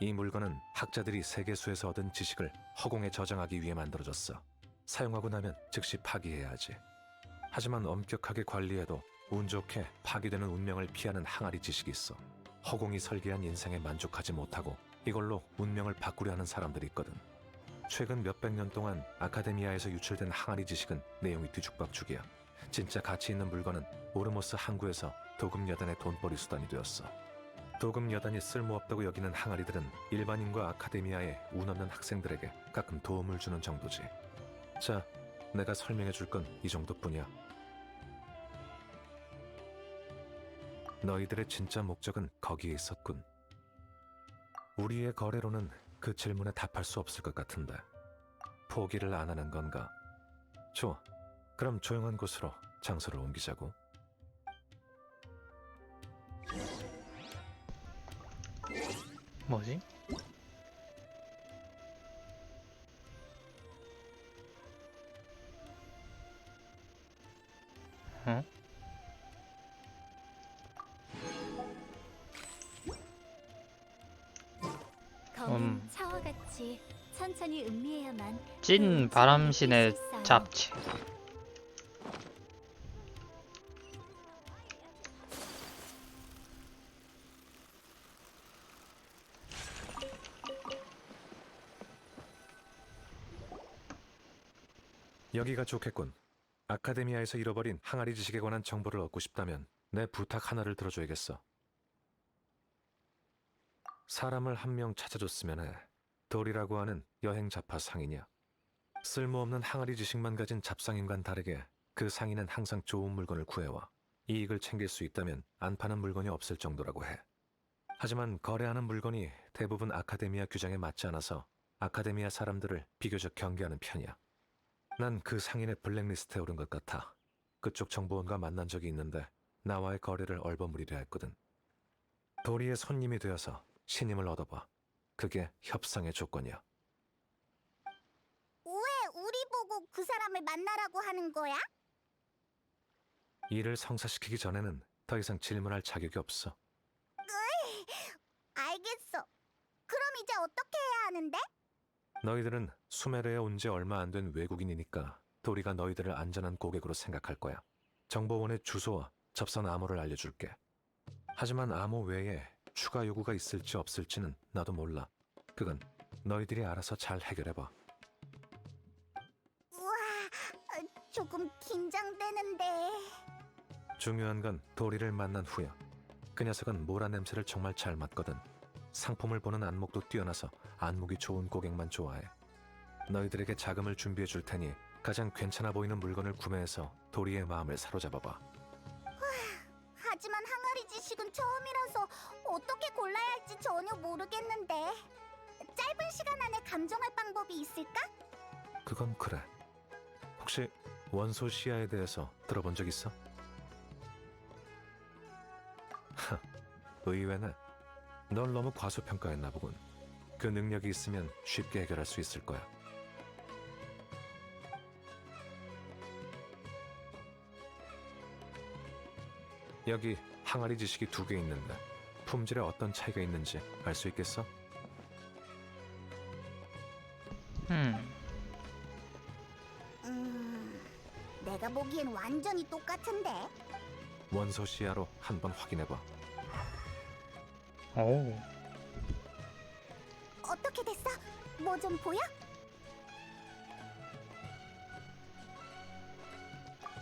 이 물건은 학자들이 세계수에서 얻은 지식을 허공에 저장하기 위해 만들어졌어. 사용하고 나면 즉시 파기해야 하지. 하지만 엄격하게 관리해도 운 좋게 파기되는 운명을 피하는 항아리 지식이 있어. 허공이 설계한 인생에 만족하지 못하고 이걸로 운명을 바꾸려 하는 사람들이 있거든. 최근 몇백 년 동안 아카데미아에서 유출된 항아리 지식은 내용이 뒤죽박죽이야. 진짜 가치 있는 물건은 오르모스 항구에서 도금 여단의 돈벌이 수단이 되었어. 도금 여단이 쓸모없다고 여기는 항아리들은 일반인과 아카데미아의 운 없는 학생들에게 가끔 도움을 주는 정도지. 자, 내가 설명해 줄 건 이 정도뿐이야. 너희들의 진짜 목적은 거기에 있었군. 우리의 거래로는 그 질문에 답할 수 없을 것 같은데 포기를 안 하는 건가? 좋아. 그럼 조용한 곳으로 장소를 옮기자고. 뭐지? 어? 검은 차와같이 천천히 음미해야만 찐 바람신의 잡지. 여기가 좋겠군. 아카데미아에서 잃어버린 항아리 지식에 관한 정보를 얻고 싶다면 내 부탁 하나를 들어줘야겠어. 사람을 한 명 찾아줬으면 해. 돌이라고 하는 여행 잡화 상인이야. 쓸모없는 항아리 지식만 가진 잡상인과는 다르게 그 상인은 항상 좋은 물건을 구해와 이익을 챙길 수 있다면 안 파는 물건이 없을 정도라고 해. 하지만 거래하는 물건이 대부분 아카데미아 규정에 맞지 않아서 아카데미아 사람들을 비교적 경계하는 편이야. 난 그 상인의 블랙리스트에 오른 것 같아. 그쪽 정보원과 만난 적이 있는데 나와의 거래를 얼버무리려 했거든. 도리의 손님이 되어서 신임을 얻어봐. 그게 협상의 조건이야. 왜 우리 보고 그 사람을 만나라고 하는 거야? 일을 성사시키기 전에는 더 이상 질문할 자격이 없어. 알겠어. 그럼 이제 어떻게 해야 하는데? 너희들은 수메르에 온 지 얼마 안 된 외국인이니까 도리가 너희들을 안전한 고객으로 생각할 거야. 정보원의 주소와 접선 암호를 알려줄게. 하지만 암호 외에 추가 요구가 있을지 없을지는 나도 몰라. 그건 너희들이 알아서 잘 해결해봐. 우와, 조금 긴장되는데. 중요한 건 도리를 만난 후야. 그 녀석은 모라 냄새를 정말 잘 맡거든. 상품을 보는 안목도 뛰어나서 안목이 좋은 고객만 좋아해. 너희들에게 자금을 준비해 줄 테니 가장 괜찮아 보이는 물건을 구매해서 도리의 마음을 사로잡아봐. 하지만 항아리 지식은 처음이라서 어떻게 골라야 할지 전혀 모르겠는데. 짧은 시간 안에 감정할 방법이 있을까? 그건 그래. 혹시 원소 시야에 대해서 들어본 적 있어? 하, 의외네. 널 너무 과소평가했나 보군. 그 능력이 있으면 쉽게 해결할 수 있을 거야. 여기 항아리 지식이 2개 있는데 품질에 어떤 차이가 있는지 알 수 있겠어? 내가 보기엔 완전히 똑같은데. 원소 시야로 한번 확인해봐. 오. 어떻게 됐어? 뭐 좀 보여?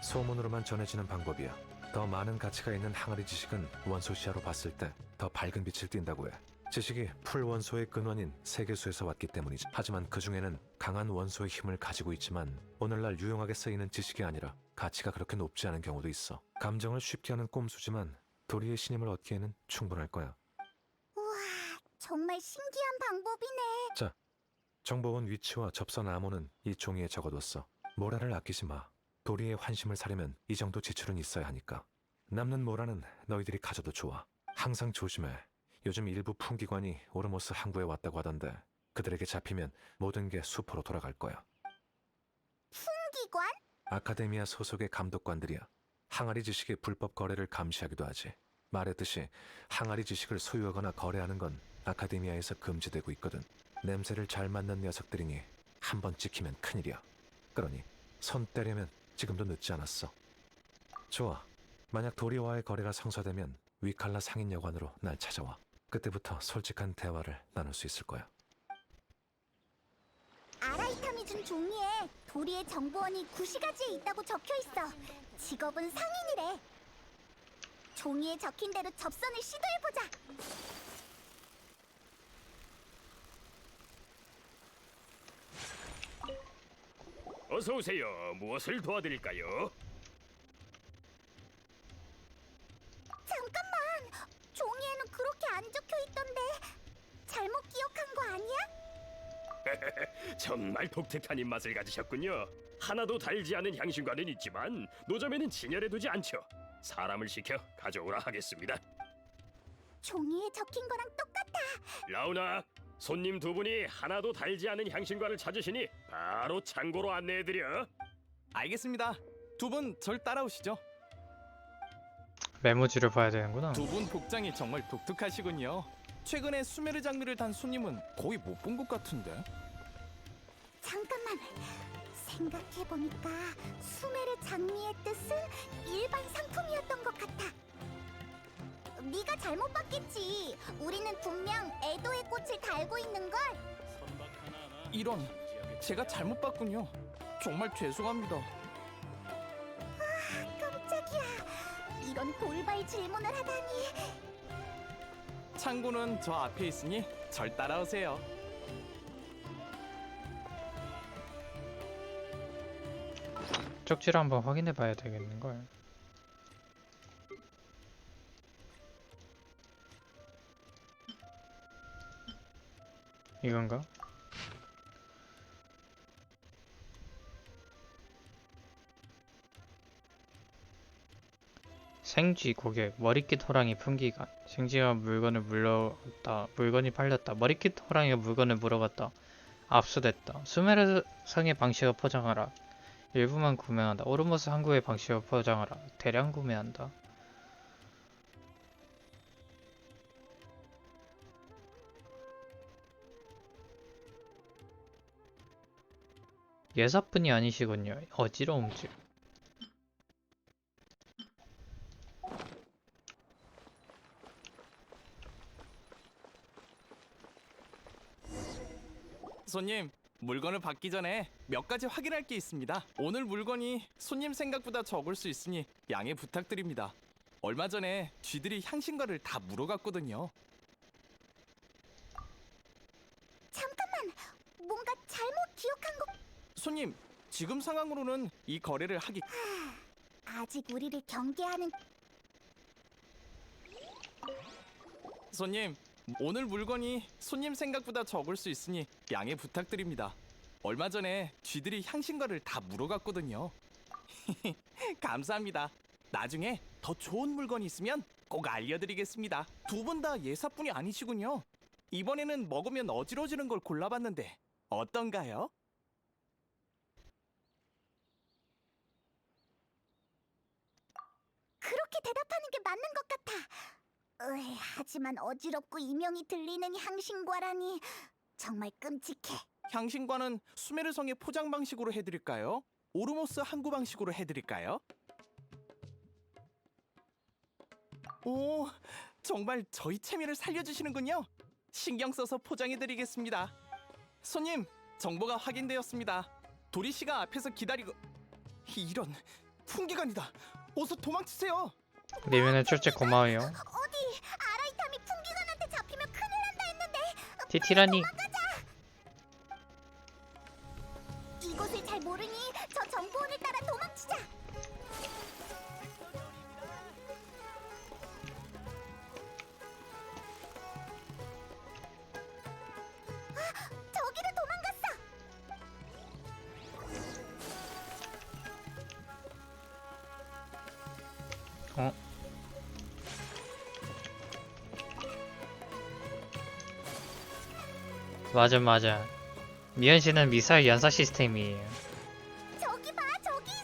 소문으로만 전해지는 방법이야. 더 많은 가치가 있는 항아리 지식은 원소 시야로 봤을 때 더 밝은 빛을 띈다고 해. 지식이 풀 원소의 근원인 세계수에서 왔기 때문이지. 하지만 그 중에는 강한 원소의 힘을 가지고 있지만 오늘날 유용하게 쓰이는 지식이 아니라 가치가 그렇게 높지 않은 경우도 있어. 감정을 쉽게 하는 꼼수지만 도리의 신임을 얻기에는 충분할 거야. 우와, 정말 신기한 방법이네. 자, 정보원 위치와 접선 암호는 이 종이에 적어뒀어. 모라를 아끼지 마. 도리의 환심을 사려면 이 정도 지출은 있어야 하니까. 남는 모라는 너희들이 가져도 좋아. 항상 조심해. 요즘 일부 풍기관이 오르모스 항구에 왔다고 하던데 그들에게 잡히면 모든 게 수포로 돌아갈 거야. 풍기관? 아카데미아 소속의 감독관들이야. 항아리 지식의 불법 거래를 감시하기도 하지. 말했듯이 항아리 지식을 소유하거나 거래하는 건 아카데미아에서 금지되고 있거든. 냄새를 잘 맡는 녀석들이니 한 번 찍히면 큰일이야. 그러니 손 떼려면 지금도 늦지 않았어. 좋아. 만약 도리와의 거래가 성사되면 위칼라 상인 여관으로 날 찾아와. 그때부터 솔직한 대화를 나눌 수 있을 거야. 아라이탐이 준 종이에 도리의 정보원이 구시가지에 있다고 적혀 있어. 직업은 상인이래. 종이에 적힌 대로 접선을 시도해보자. 어서 오세요. 무엇을 도와드릴까요? 잠깐만! 종이에는 그렇게 안 적혀 있던데 잘못 기억한 거 아니야? 정말 독특한 입맛을 가지셨군요. 하나도 달지 않은 향신과는 있지만 노점에는 진열해두지 않죠. 사람을 시켜 가져오라 하겠습니다. 종이에 적힌 거랑 똑같아. 라우나, 손님 2분이 하나도 달지 않은 향신과를 찾으시니 바로 창고로 안내해드려. 알겠습니다. 2분 절 따라오시죠. 메모지를 봐야 되는구나. 2분 복장이 정말 독특하시군요. 최근에 수메르 장미를 단 손님은 거의 못 본 것 같은데. 잠깐만. 생각해보니까 수메르 장미의 뜻은 일반 상품이었던 것 같아. 네가 잘못 봤겠지. 우리는 분명 에도의 꽃을 달고 있는걸. 이런, 제가 잘못 봤군요. 정말 죄송합니다. 아, 깜짝이야. 이런 돌발 질문을 하다니. 창고는 저 앞에 있으니 절 따라오세요. 쪽지를 한번 확인해 봐야 되겠는걸. 이건가? 생쥐 고객 머리깃 호랑이 품기관. 생쥐가 물건을 물러갔다. 물건이 팔렸다. 머리깃 호랑이가 물건을 물어갔다. 압수됐다. 수메르 성의 방식을 포장하라. 일부만 구매한다. 오르모스 항구의 방식으로 포장하라. 대량 구매한다. 예사뿐이 아니시군요. 어지러움질. 손님, 물건을 받기 전에 몇 가지 확인할 게 있습니다. 오늘 물건이 손님 생각보다 적을 수 있으니 양해 부탁드립니다. 얼마 전에 쥐들이 향신과를 다 물어갔거든요. 잠깐만, 뭔가 잘못 기억한 거. 손님, 지금 상황으로는 이 거래를 하기... 아직 우리를 경계하는. 손님, 오늘 물건이 손님 생각보다 적을 수 있으니 양해 부탁드립니다. 얼마 전에 쥐들이 향신과를 다 물어갔거든요. 감사합니다. 나중에 더 좋은 물건이 있으면 꼭 알려드리겠습니다. 두 분 다 예사뿐이 아니시군요. 이번에는 먹으면 어지러지는 걸 골라봤는데 어떤가요? 그렇게 대답하는 게 맞는 것 같아. 하지만 어지럽고 이명이 들리는 향신과라니 정말 끔찍해. 향신과는 수메르성의 포장 방식으로 해드릴까요? 오르모스 항구 방식으로 해드릴까요? 오, 정말 저희 채미를 살려주시는군요. 신경 써서 포장해드리겠습니다. 손님, 정보가 확인되었습니다. 도리 씨가 앞에서 기다리고... 이런, 풍기관이다. 어서 도망치세요. 리뷰는 출제 고마워요. 어디 아라이탐이 풍기관한테 잡히면 큰일 난다 했는데. 티티라니. 이곳을 잘 모르니 저 정보원을 따라 도망치자. 저기로 도망갔어. 어? 맞아. 미연 씨는 미사일 연사 시스템이에요. 저기 봐, 저기 있어.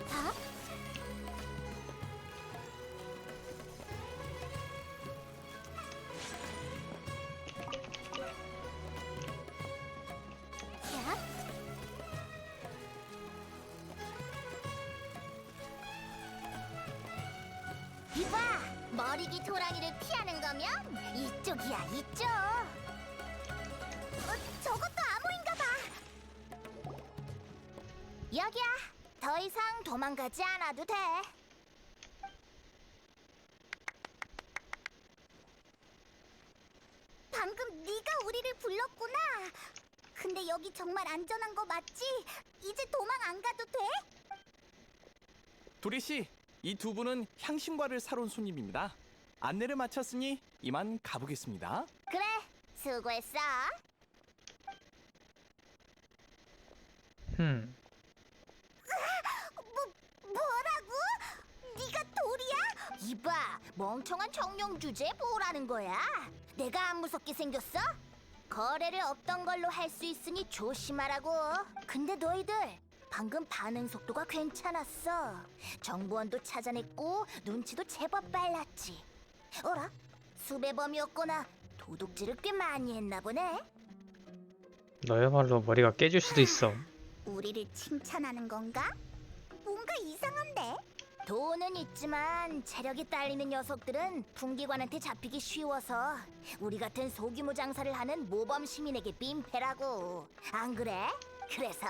자, 야. 이봐, 머리기 도랑이를 피하는 거면 이쪽이야, 이쪽. 저것도 암호인가 봐. 여기야. 더 이상 도망가지 않아도 돼. 방금 네가 우리를 불렀구나. 근데 여기 정말 안전한 거 맞지? 이제 도망 안 가도 돼? 도리 씨, 이 두 분은 향신과를 사러 온 손님입니다. 안내를 마쳤으니 이만 가보겠습니다. 그래, 수고했어. 뭐라고? 네가 돌이야? 이봐, 멍청한 청룡 주제에 뭐라는 거야? 내가 안 무섭게 생겼어? 거래를 없던 걸로 할 수 있으니 조심하라고. 근데 너희들 방금 반응 속도가 괜찮았어. 정보원도 찾아냈고 눈치도 제법 빨랐지. 어라? 수배범이었거나 도둑질을 꽤 많이 했나 보네. 너야말로 머리가 깨질 수도 있어. 우리를 칭찬하는 건가? 뭔가 이상한데? 돈은 있지만 체력이 딸리는 녀석들은 풍기관한테 잡히기 쉬워서 우리 같은 소규모 장사를 하는 모범 시민에게 민폐라고. 안 그래? 그래서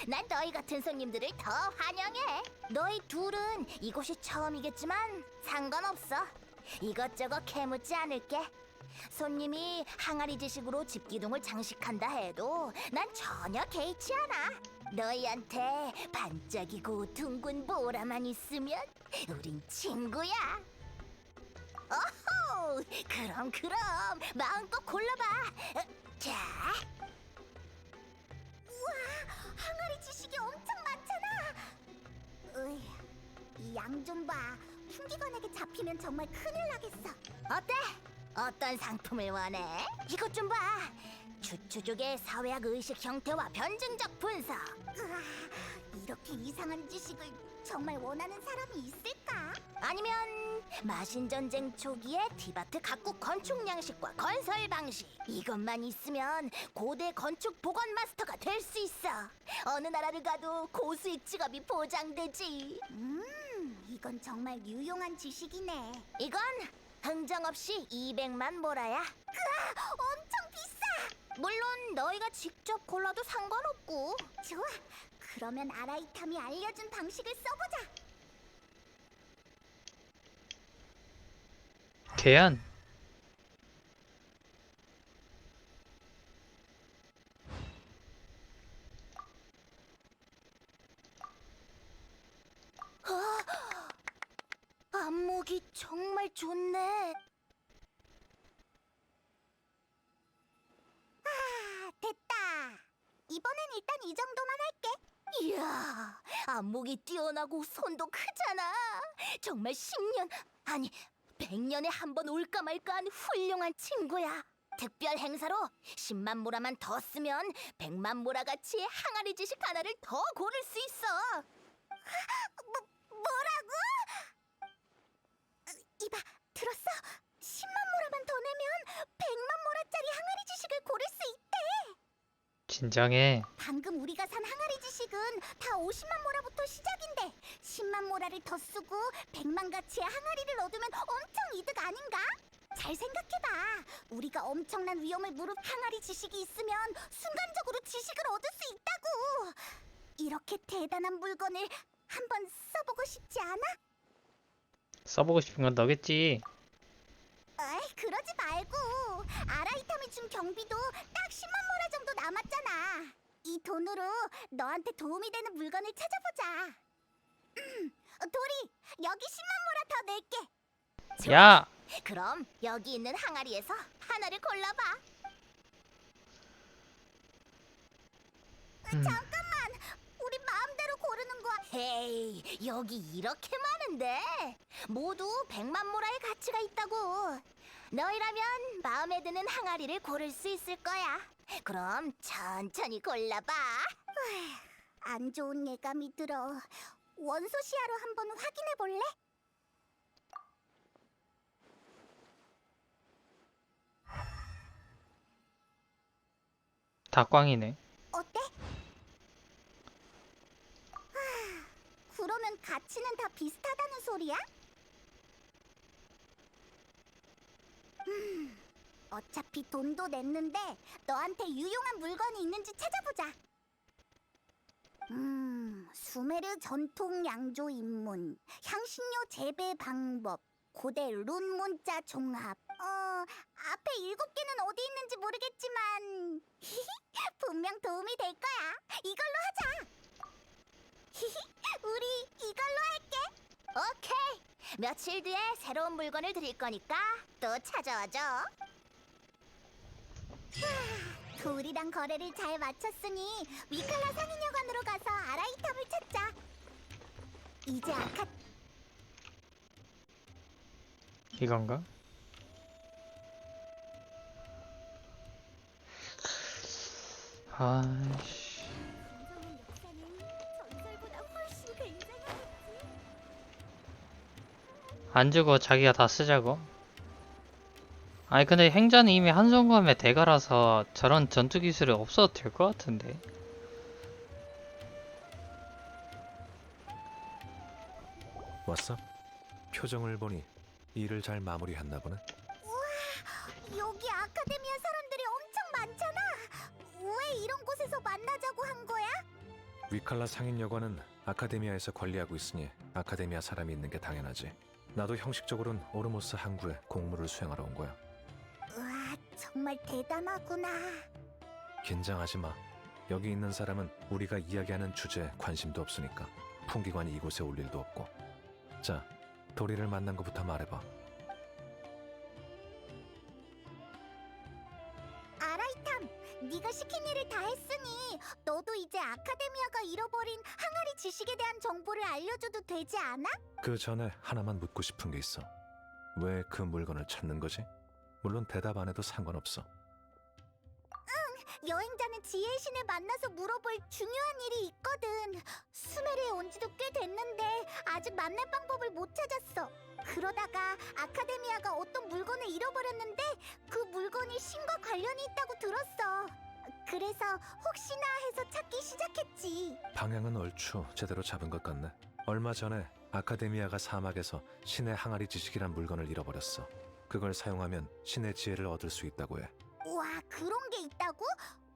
난 너희 같은 손님들을 더 환영해. 너희 둘은 이곳이 처음이겠지만 상관없어. 이것저것 캐묻지 않을게. 손님이 항아리 지식으로 집기둥을 장식한다 해도 난 전혀 개의치 않아. 너희한테 반짝이고 둥근 보라만 있으면 우린 친구야. 어호, 그럼 마음껏 골라봐. 자, 우와, 항아리 지식이 엄청 많잖아. 이 양 좀 봐. 풍기관에게 잡히면 정말 큰일 나겠어. 어때? 어떤 상품을 원해? 이것 좀 봐. 추추족의 사회학 의식 형태와 변증적 분석. 으아, 이렇게 이상한 지식을 정말 원하는 사람이 있을까? 아니면 마신 전쟁 초기의 티바트 각국 건축 양식과 건설 방식. 이것만 있으면 고대 건축 복원 마스터가 될 수 있어. 어느 나라를 가도 고수익 직업이 보장되지. 이건 정말 유용한 지식이네. 이건 흥정 없이 200만 모라야. 으아, 엄청 비싸. 물론 너희가 직접 골라도 상관없고. 좋아. 그러면 아라이탐이 알려준 방식을 써보자. 계안. 안목이 정말 좋네. 아, 됐다. 이번엔 일단 이 정도만 할게. 이야, 안목이 뛰어나고 손도 크잖아. 정말 10년, 아니 100년에 한 번 올까 말까한 훌륭한 친구야. 특별 행사로 10만 모라만 더 쓰면 100만 모라 가치의 항아리 지식 하나를 더 고를 수 있어. 뭐라고? 이봐, 들었어? 10만 모라만 더 내면 100만 모라짜리 항아리 지식을 고를 수 있대. 진정해. 방금 우리가 산 항아리 지식은 다 50만 모라부터 시작인데 10만 모라를 더 쓰고 100만 가치의 항아리를 얻으면 엄청 이득 아닌가? 잘 생각해봐. 우리가 엄청난 위험을 무릅 항아리 지식이 있으면 순간적으로 지식을 얻을 수 있다고. 이렇게 대단한 물건을 한번 써보고 싶지 않아? 써보고 싶은 건 너겠지. 에이, 그러지 말고. 아라이탐이 준 경비도 딱 10만 모라 정도 남았잖아. 이 돈으로 너한테 도움이 되는 물건을 찾아보자. 도리, 여기 10만 모라 더 낼게. 야! 그럼 여기 있는 항아리에서 하나를 골라봐. 잠깐만, 우리 마음대로 고르는 거야. 헤이, 여기 이렇게 많은데 모두 100만 모라의 가치가 있다고. 너희라면 마음에 드는 항아리를 고를 수 있을 거야. 그럼 천천히 골라봐. 안 좋은 예감이 들어. 원소 시야로 한번 확인해 볼래? 다 꽝이네. 어때? 그러면 가치는 다 비슷하다는 소리야? 어차피 돈도 냈는데 너한테 유용한 물건이 있는지 찾아보자. 수메르 전통 양조 입문, 향신료 재배 방법, 고대 룬 문자 종합. 앞에 7개는 어디 있는지 모르겠지만 분명 도움이 될 거야. 이걸로 하자. 우리 이걸로 할게. 오케이. 며칠 뒤에 새로운 물건을 드릴 거니까 또 찾아와줘. 우리랑 거래를 잘 마쳤으니 위칼라 상인여관으로 가서 아라이탑을 찾자. 이제 이건가? 아이씨. 안 주고 자기가 다 쓰자고? 아니 근데 행자는 이미 한성검의 대가라서 저런 전투 기술이 없어도 될 것 같은데. 왔어? 표정을 보니 일을 잘 마무리했나 보네. 여기 아카데미아 사람들이 엄청 많잖아. 왜 이런 곳에서 만나자고 한 거야? 위칼라 상인여관은 아카데미아에서 관리하고 있으니 아카데미아 사람이 있는 게 당연하지. 나도 형식적으로는 오르모스 항구에 공무를 수행하러 온 거야. 우와, 정말 대단하구나. 긴장하지 마. 여기 있는 사람은 우리가 이야기하는 주제에 관심도 없으니까 풍기관이 이곳에 올 일도 없고. 자, 도리를 만난 것부터 말해봐. 아라이탐, 네가 시킨 일을 다 했으니 너도 이제 아카데미아가 잃어버린 항아리 지식에 대한 정보를 알려줘도 되지 않아? 그 전에 하나만 묻고 싶은 게 있어. 왜 그 물건을 찾는 거지? 물론 대답 안 해도 상관없어. 여행자는 지혜의 신을 만나서 물어볼 중요한 일이 있거든. 수메르에 온 지도 꽤 됐는데 아직 만날 방법을 못 찾았어. 그러다가 아카데미아가 어떤 물건을 잃어버렸는데 그 물건이 신과 관련이 있다고 들었어. 그래서 혹시나 해서 찾기 시작했지. 방향은 얼추 제대로 잡은 것 같네. 얼마 전에 아카데미아가 사막에서 신의 항아리 지식이란 물건을 잃어버렸어. 그걸 사용하면 신의 지혜를 얻을 수 있다고 해. 와, 그런 게 있다고?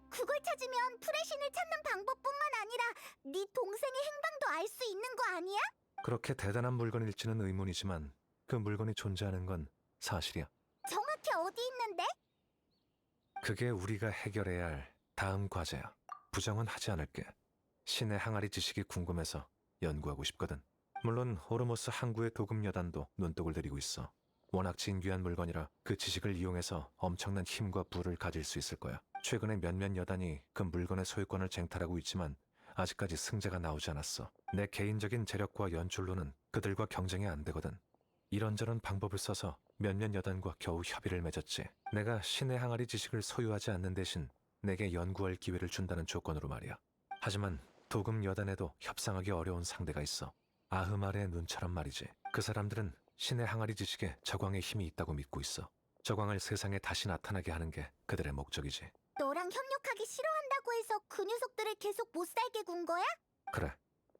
그걸 찾으면 프레신을 찾는 방법뿐만 아니라 네 동생의 행방도 알 수 있는 거 아니야? 그렇게 대단한 물건일지는 의문이지만 그 물건이 존재하는 건 사실이야. 정확히 어디 있는데? 그게 우리가 해결해야 할 다음 과제야. 부정은 하지 않을게. 신의 항아리 지식이 궁금해서 연구하고 싶거든. 물론 오르모스 항구의 도금 여단도 눈독을 들이고 있어. 워낙 진귀한 물건이라 그 지식을 이용해서 엄청난 힘과 부를 가질 수 있을 거야. 최근에 몇몇 여단이 그 물건의 소유권을 쟁탈하고 있지만 아직까지 승자가 나오지 않았어. 내 개인적인 재력과 연출로는 그들과 경쟁이 안 되거든. 이런저런 방법을 써서 몇몇 여단과 겨우 협의를 맺었지. 내가 신의 항아리 지식을 소유하지 않는 대신 내게 연구할 기회를 준다는 조건으로 말이야. 하지만 도금 여단에도 협상하기 어려운 상대가 있어. 아흐말의 눈처럼 말이지. 그 사람들은 신의 항아리 지식에 저광의 힘이 있다고 믿고 있어. 저광을 세상에 다시 나타나게 하는 게 그들의 목적이지. 너랑 협력하기 싫어한다고 해서 그 녀석들을 계속 못 살게 군 거야? 그래.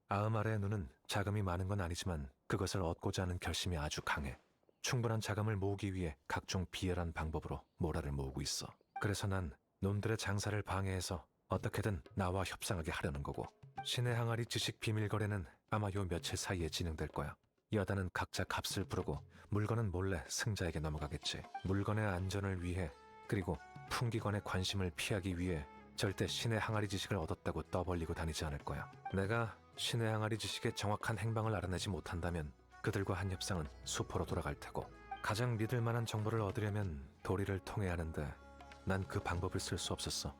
아흐말의 눈은 자금이 많은 건 아니지만 그것을 얻고자 하는 결심이 아주 강해. 충분한 자금을 모으기 위해 각종 비열한 방법으로 모라를 모으고 있어. 그래서 난 놈들의 장사를 방해해서 어떻게든 나와 협상하게 하려는 거고. 신의 항아리 지식 비밀 거래는 아마 요 며칠 사이에 진행될 거야. 여단은 각자 값을 부르고 물건은 몰래 승자에게 넘어가겠지. 물건의 안전을 위해 그리고 풍기관의 관심을 피하기 위해 절대 신의 항아리 지식을 얻었다고 떠벌리고 다니지 않을 거야. 내가 신의 항아리 지식의 정확한 행방을 알아내지 못한다면 그들과 한 협상은 수포로 돌아갈 테고, 가장 믿을 만한 정보를 얻으려면 도리를 통해야 하는데 난 그 방법을 쓸 수 없었어.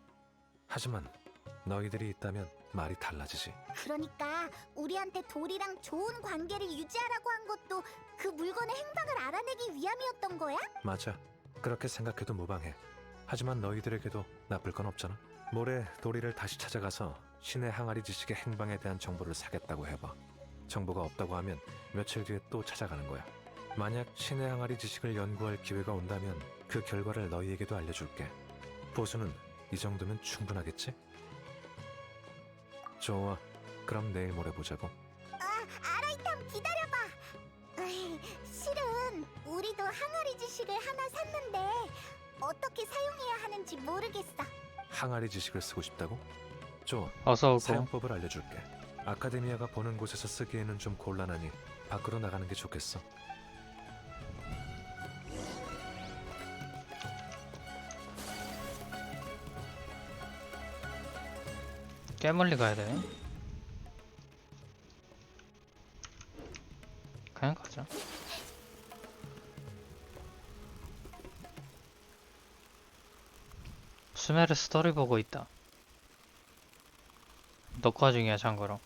하지만 너희들이 있다면 말이 달라지지. 그러니까 우리한테 돌이랑 좋은 관계를 유지하라고 한 것도 그 물건의 행방을 알아내기 위함이었던 거야? 맞아. 그렇게 생각해도 무방해. 하지만 너희들에게도 나쁠 건 없잖아. 모레 도리를 다시 찾아가서 신의 항아리 지식의 행방에 대한 정보를 사겠다고 해봐. 정보가 없다고 하면 며칠 뒤에 또 찾아가는 거야. 만약 신의 항아리 지식을 연구할 기회가 온다면 그 결과를 너희에게도 알려줄게. 보수는 이 정도면 충분하겠지? 좋아. 그럼 내일 모레 보자고. 아라이탐 기다려봐. 실은 우리도 항아리 지식을 하나 샀는데 어떻게 사용해야 하는지 모르겠어. 항아리 지식을 쓰고 싶다고? 좋아. 어서 오고. 사용법을 알려줄게. 아카데미아가 보는 곳에서 쓰기에는 좀 곤란하니 밖으로 나가는 게 좋겠어. 꽤 멀리 가야 돼. 그냥 가자. 수메르 스토리 보고 있다. 녹화 중이야, 참고로.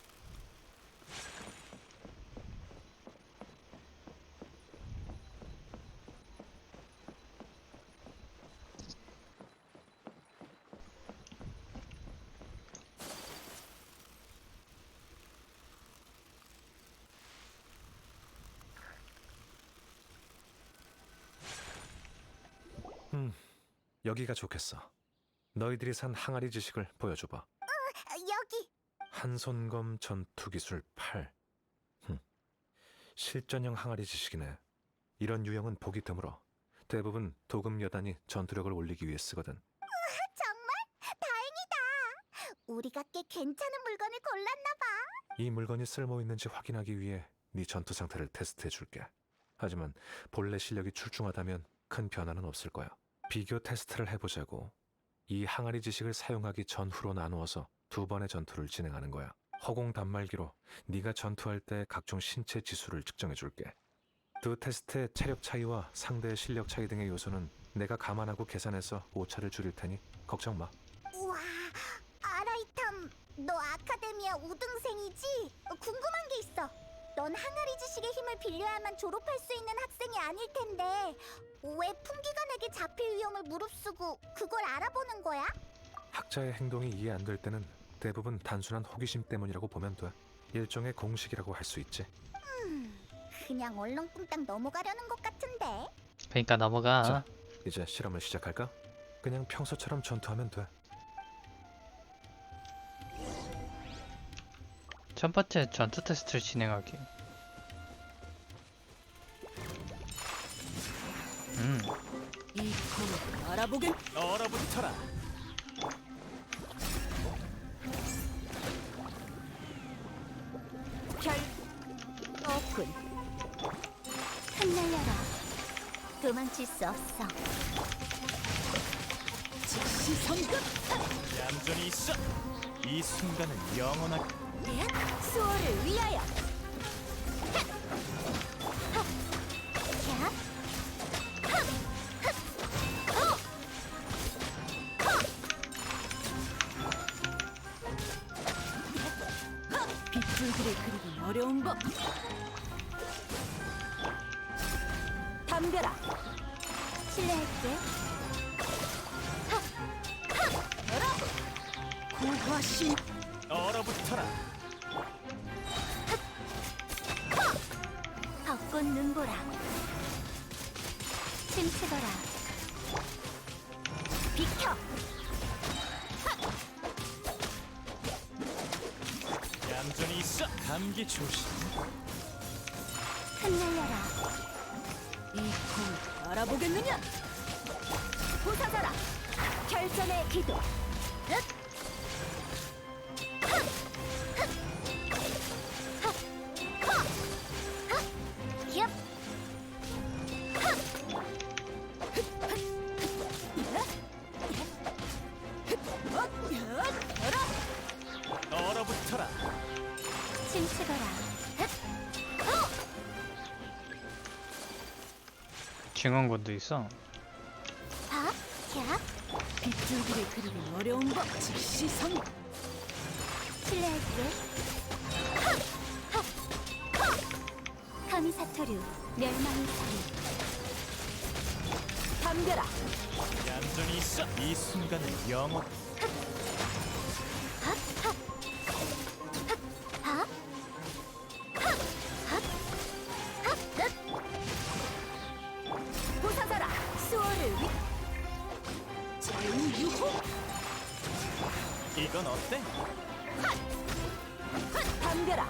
여기가 좋겠어. 너희들이 산 항아리 지식을 보여줘봐. 여기. 한손검 전투기술 8. 실전형 항아리 지식이네. 이런 유형은 보기 드물어. 대부분 도금 여단이 전투력을 올리기 위해 쓰거든. 정말? 다행이다. 우리가 꽤 괜찮은 물건을 골랐나 봐. 이 물건이 쓸모 있는지 확인하기 위해 네 전투 상태를 테스트해줄게. 하지만 본래 실력이 출중하다면 큰 변화는 없을 거야. 비교 테스트를 해보자고. 이 항아리 지식을 사용하기 전후로 나누어서 2번의 전투를 진행하는 거야. 허공 단말기로 네가 전투할 때 각종 신체 지수를 측정해줄게. 두 테스트의 체력 차이와 상대의 실력 차이 등의 요소는 내가 감안하고 계산해서 오차를 줄일 테니 걱정 마. 우와, 아라이탐, 너 아카데미아 우등생이지? 궁금한 게 있어. 넌 항아리 지식의 힘을 빌려야만 졸업할 수 있는 학생이 아닐 텐데 왜 풍기관에게 잡힐 위험을 무릅쓰고 그걸 알아보는 거야? 학자의 행동이 이해 안 될 때는 대부분 단순한 호기심 때문이라고 보면 돼. 일종의 공식이라고 할 수 있지. 그냥 얼렁뚱땅 넘어가려는 것 같은데. 그러니까 넘어가. 자, 이제 실험을 시작할까? 그냥 평소처럼 전투하면 돼. 첫 번째 전투 테스트를 진행하기. 이 검을 알아보긴. 얼어붙어라. 별 없군. 흩날려라. 도망칠 수 없어. 즉시 성급. 얌전히 있어. 이 순간은 영원할. 수호를 위하여. 빗줄기를 그리긴 어려운 법. 덤벼라. 실례할게. 고화신. 얼어붙어라. 벚꽃 눈보라. 침체거라. 비켜. 얌전히 있어. 감기 조심. 흩날려라. 이 검을 알아보겠느냐? 부서져라. 결전의 기도. 기업. 얼어붙어라. 침체거라. 증언권도 있어. 밥. 캬. 빗줄기를 그리긴 어려운 법. 즉시 성. 실례할게. 카미사토류 멸망의 소리. 덤벼라. 얌전히 있어. 이 순간은 영원. 부서져라. 수호를 위. 제우유호. 이건 어때? 덤벼라.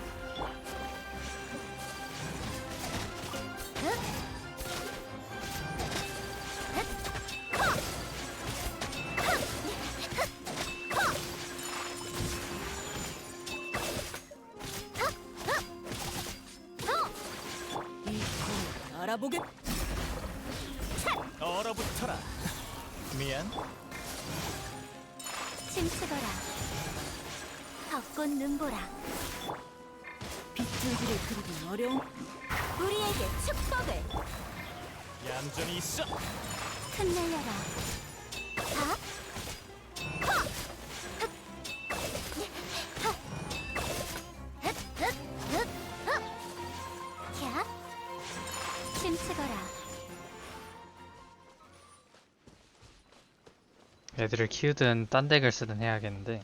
이 검을 알아보겠. 얼어붙어라. 미안. 침체거라. 벚꽃 눈보라. 빗줄기를 그리긴 어려운. 우리에게 축복을. 얌전히 있어. 흩날려라. 밥. 캬. 침체거라. 애들을 키우든 딴 덱을 쓰든 해야겠는데.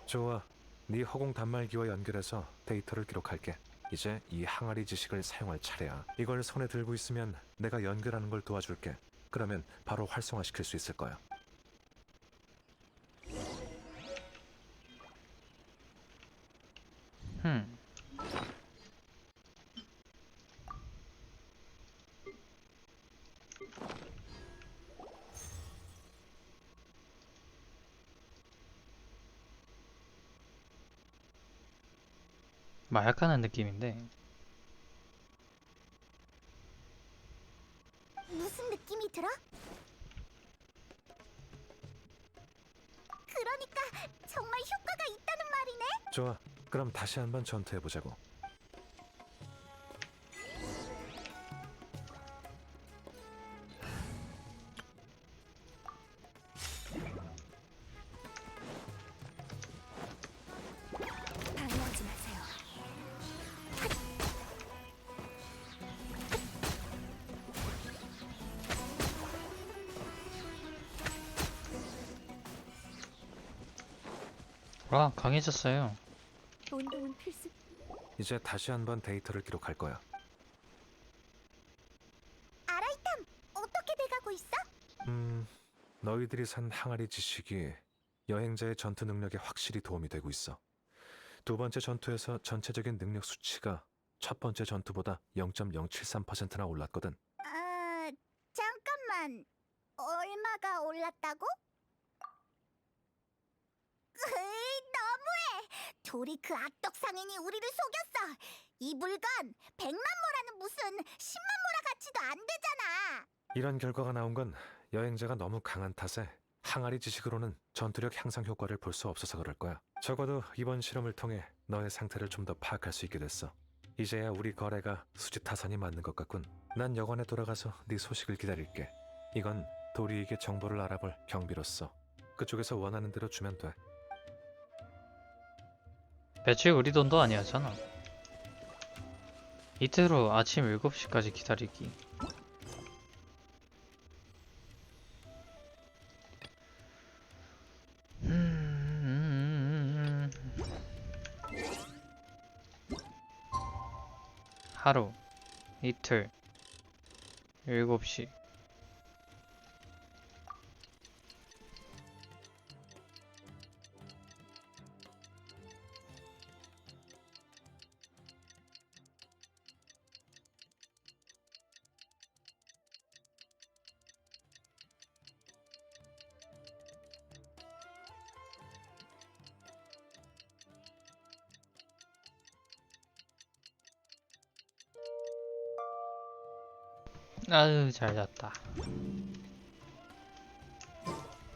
좋아. 네 허공 단말기와 연결해서 데이터를 기록할게. 이제 이 항아리 지식을 사용할 차례야. 이걸 손에 들고 있으면 내가 연결하는 걸 도와줄게. 그러면 바로 활성화시킬 수 있을 거야. 마약하는 느낌인데. 무슨 느낌이 들어? 그러니까 정말 효과가 있다는 말이네. 좋아. 그럼 다시 한번 전투해보자고. 방해하지 마세요. 와, 강해졌어요. 운동은 필수. 이제 다시 한번 데이터를 기록할 거야. 아라이탐, 어떻게 돼가고 있어? 너희들이 산 항아리 지식이 여행자의 전투 능력에 확실히 도움이 되고 있어. 두 번째 전투에서 전체적인 능력 수치가 첫 번째 전투보다 0.073%나 올랐거든. 아, 잠깐만. 얼마가 올랐다고? 으이, 너무해! 돌이 그 악덕 상인이 우리를 속였어! 이 물건 100만 모라는 무슨 10만 모라 가치도 안 되잖아! 이런 결과가 나온 건 여행자가 너무 강한 탓에 항아리 지식으로는 전투력 향상 효과를 볼 수 없어서 그럴 거야. 적어도 이번 실험을 통해 너의 상태를 좀 더 파악할 수 있게 됐어. 이제야 우리 거래가 수지타산이 맞는 것 같군. 난 여관에 돌아가서 네 소식을 기다릴게. 이건 도리에게 정보를 알아볼 경비로서 그쪽에서 원하는 대로 주면 돼. 배추 우리 돈도 아니었잖아. 이틀 후 아침 7시까지 기다리기. 하루, 이틀, 7시. 아유, 잘 잤다.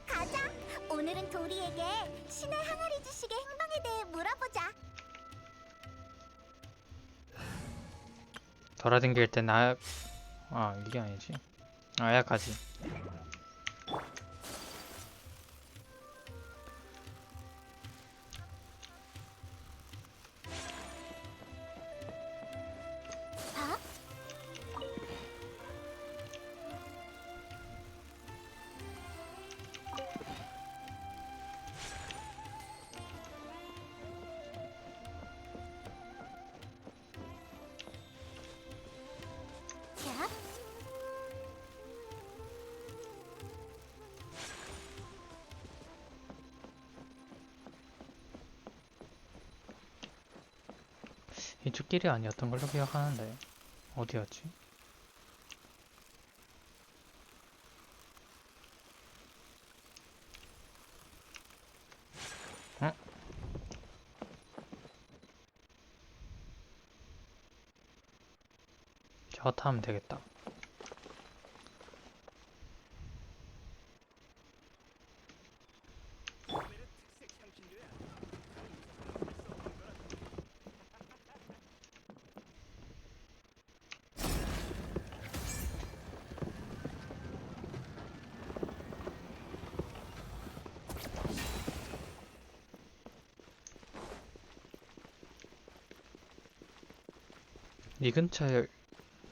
가자! 오늘은 도리에게 신의 항아리 지식의 행방에 대해 물어보자. 돌아다닐 때 나... 아, 이게 아니지. 아야까지. 봐? 자. 이쪽 길이 아니었던 걸로 기억하는데 어디였지? 응? 저거 타면 되겠다. 이 근처에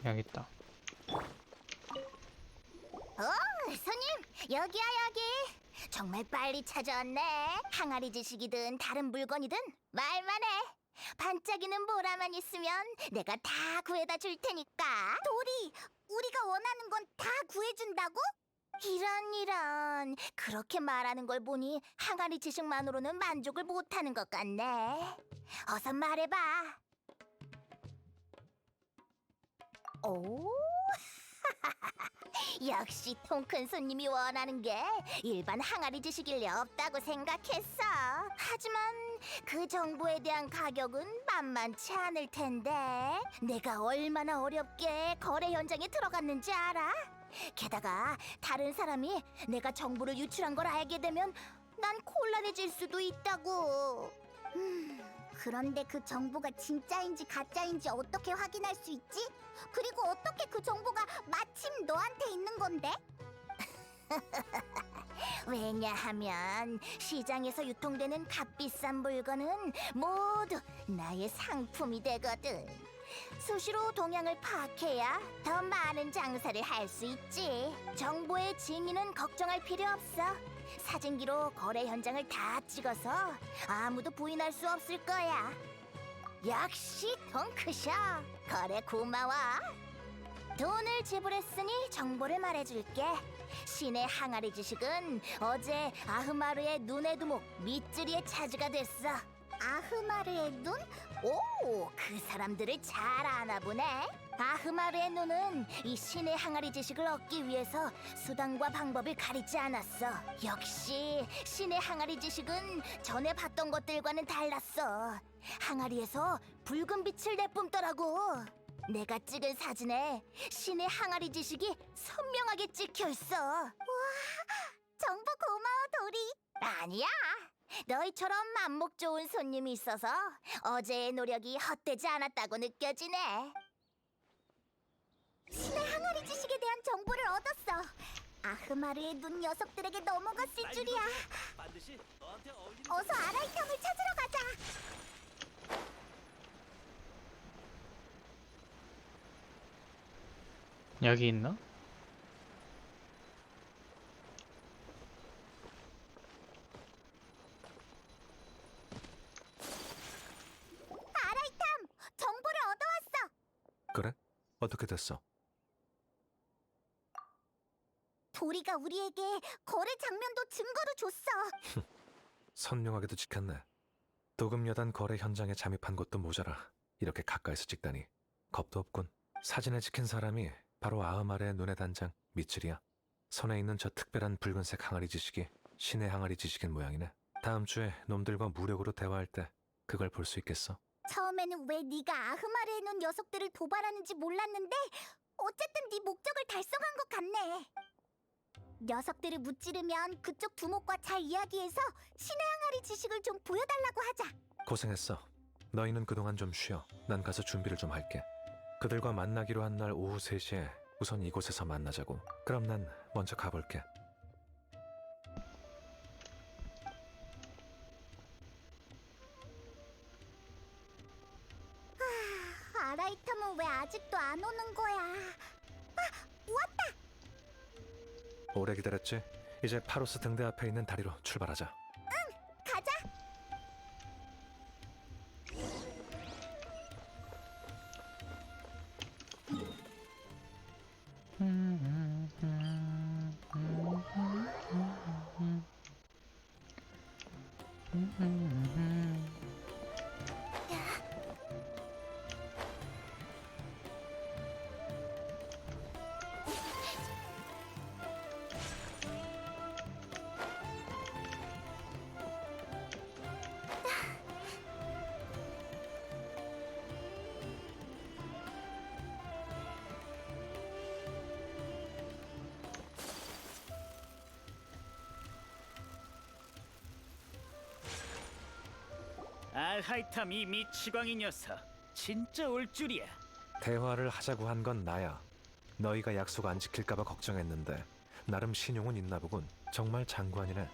여기 있다. 손님, 여기야 여기. 정말 빨리 찾아왔네. 항아리 지식이든 다른 물건이든 말만 해. 반짝이는 보라만 있으면 내가 다 구해다 줄 테니까. 도리, 우리가 원하는 건 다 구해준다고? 이런. 그렇게 말하는 걸 보니 항아리 지식만으로는 만족을 못하는 것 같네. 어서 말해봐. 오, 역시 통 큰 손님이 원하는 게 일반 항아리 지식일 리 없다고 생각했어. 하지만 그 정보에 대한 가격은 만만치 않을 텐데. 내가 얼마나 어렵게 거래 현장에 들어갔는지 알아? 게다가 다른 사람이 내가 정보를 유출한 걸 알게 되면 난 곤란해질 수도 있다고. 그런데 그 정보가 진짜인지 가짜인지 어떻게 확인할 수 있지? 그리고 어떻게 그 정보가 마침 너한테 있는 건데? 왜냐하면 시장에서 유통되는 값비싼 물건은 모두 나의 상품이 되거든. 수시로 동향을 파악해야 더 많은 장사를 할 수 있지. 정보의 진위는 걱정할 필요 없어. 사진기로 거래 현장을 다 찍어서 아무도 부인할 수 없을 거야. 역시 덩크셔. 거래 고마워. 돈을 지불했으니 정보를 말해줄게. 신의 항아리 지식은 어제 아흐마르의 눈의 두목 밑즈리의 차지가 됐어. 아흐마르의 눈? 오, 그 사람들을 잘 아나 보네. 아흐마르의 눈은 이 신의 항아리 지식을 얻기 위해서 수단과 방법을 가리지 않았어. 역시 신의 항아리 지식은 전에 봤던 것들과는 달랐어. 항아리에서 붉은 빛을 내뿜더라고. 내가 찍은 사진에 신의 항아리 지식이 선명하게 찍혀있어. 와, 정보 고마워, 도리. 아니야. 너희처럼 안목 좋은 손님이 있어서 어제의 노력이 헛되지 않았다고 느껴지네. 신의 항아리 지식에 대한 정보를 얻었어. 아흐마르의 눈 녀석들에게 넘어갔을 줄이야. 어서 아라이탐을 찾으러 가자. 여기 있나? 아라이탐, 정보를 얻어왔어. 그래? 어떻게 됐어? 도리가 우리에게 거래 장면도 증거로 줬어. 선명하게도 지켰네. 도금 여단 거래 현장에 잠입한 것도 모자라 이렇게 가까이서 찍다니 겁도 없군. 사진에 찍힌 사람이 바로 아흐마르의 눈의 단장 미츠리야. 손에 있는 저 특별한 붉은색 항아리 지식이 신의 항아리 지식인 모양이네. 다음 주에 놈들과 무력으로 대화할 때 그걸 볼 수 있겠어. 처음에는 왜 네가 아흐마르의 눈 녀석들을 도발하는지 몰랐는데 어쨌든 네 목적을 달성한 것 같네. 녀석들을 무찌르면 그쪽 두목과 잘 이야기해서 신의 항아리 지식을 좀 보여달라고 하자. 고생했어. 너희는 그동안 좀 쉬어. 난 가서 준비를 좀 할게. 그들과 만나기로 한 날 오후 3시에 우선 이곳에서 만나자고. 그럼 난 먼저 가볼게. 아라이탐은 왜 아직도 안 오는 거야? 아, 왔다! 오래 기다렸지? 이제 파로스 등대 앞에 있는 다리로 출발하자. 가자! 알하이탐 이 미치광이 녀석 진짜 올 줄이야. 대화를 하자고 한 건 나야. 너희가 약속 안 지킬까봐 걱정했는데 나름 신용은 있나 보군. 정말 장관이네.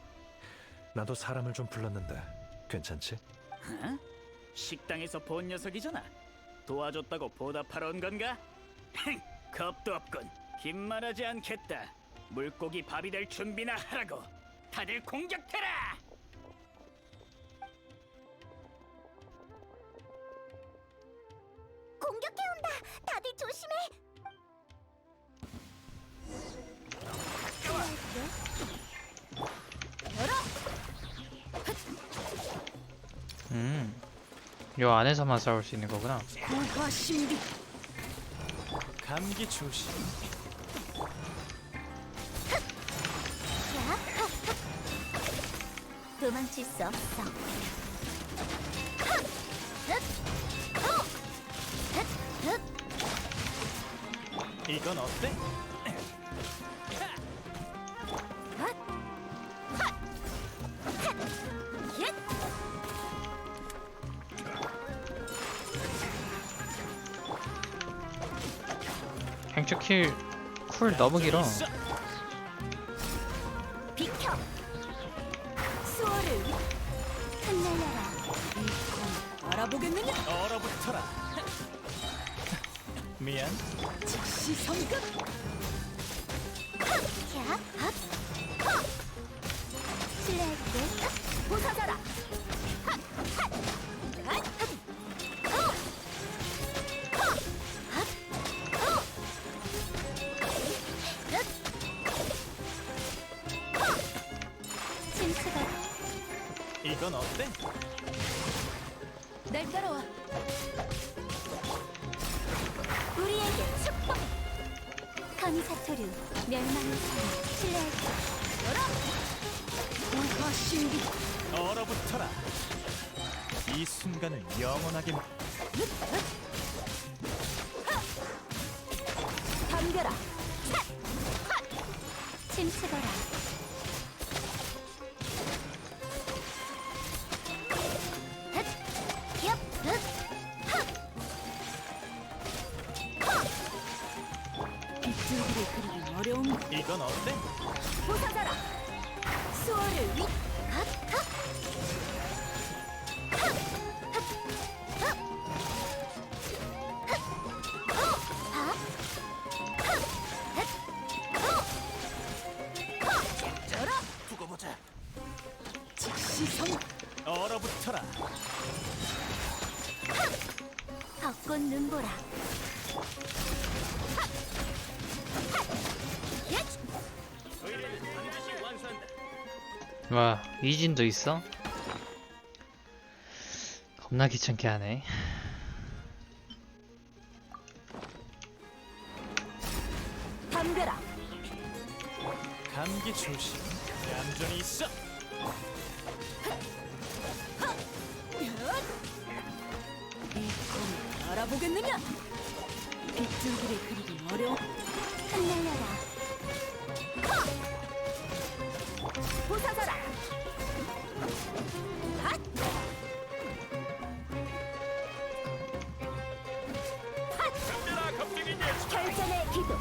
나도 사람을 좀 불렀는데 괜찮지? 어? 식당에서 본 녀석이잖아. 도와줬다고 보답하러 온 건가? 겁도 없군. 긴 말하지 않겠다. 물고기 밥이 될 준비나 하라고. 다들 공격해라! 공격해온다! 다들 조심해! 요 안에서만 싸울 수 있는 거구나. 신비. 감기 조심. 도망칠 수 없어. 이건 어때? 행추 쿨 너무 길어. 비켜! 수호를 흩날려라. 알아보겠느냐? 얼어붙어라. 미안. 즉시 성급. 실례할게. 부서져라. 침체가 이건 어때? 날 따라와. 우리에게 축복. 카미사토류 멸망의 사랑. 실례할게. 우화 신비 얼어붙어라. 이 순간을 영원하게 덤벼라. 침체거라. 빗줄기를 그리기 어려운 이건 어때? 부서져라. 수호를 위. 두고 보자. 직시성. 얼어붙어라. 벚꽃 눈보라. 와, 이진도 있어? 겁나 귀찮게 하네. 덤벼라. 감기 조심. 얌전히 있어. 이 검을 알아보겠느냐? 빗줄기를 그리기 어려운 흩날려라. 부서져라. 결전의 기도.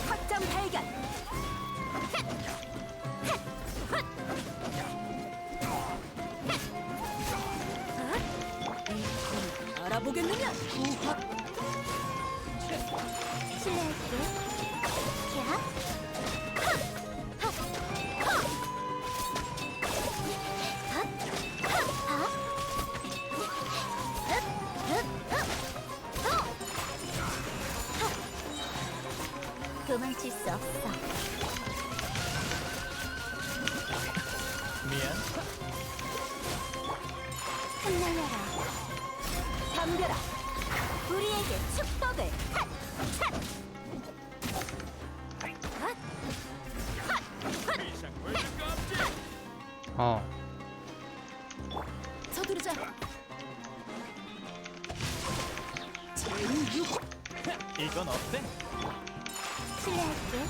확정 발견. 이 검을 알아보겠느냐? 우화. 실례할게. 야. 도망칠 수 없어. 미안. 흩날려라. 덤벼라. 우리에게 축복을. 어, 서두르자. 제6 이건 어때? 실례할게.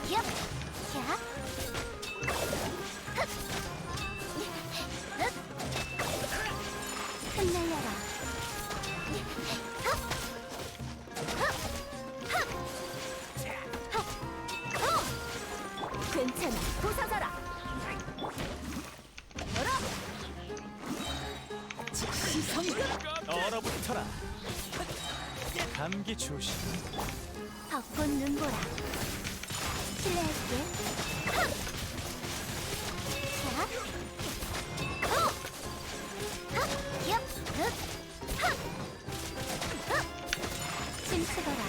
얍. 야. 흩날려라. 괜찮아. 부서져라. 직시성급. 얼어붙어라. 감기 조심. 벚꽃 눈보라. 실례할게. 야. 얍. 침체거라.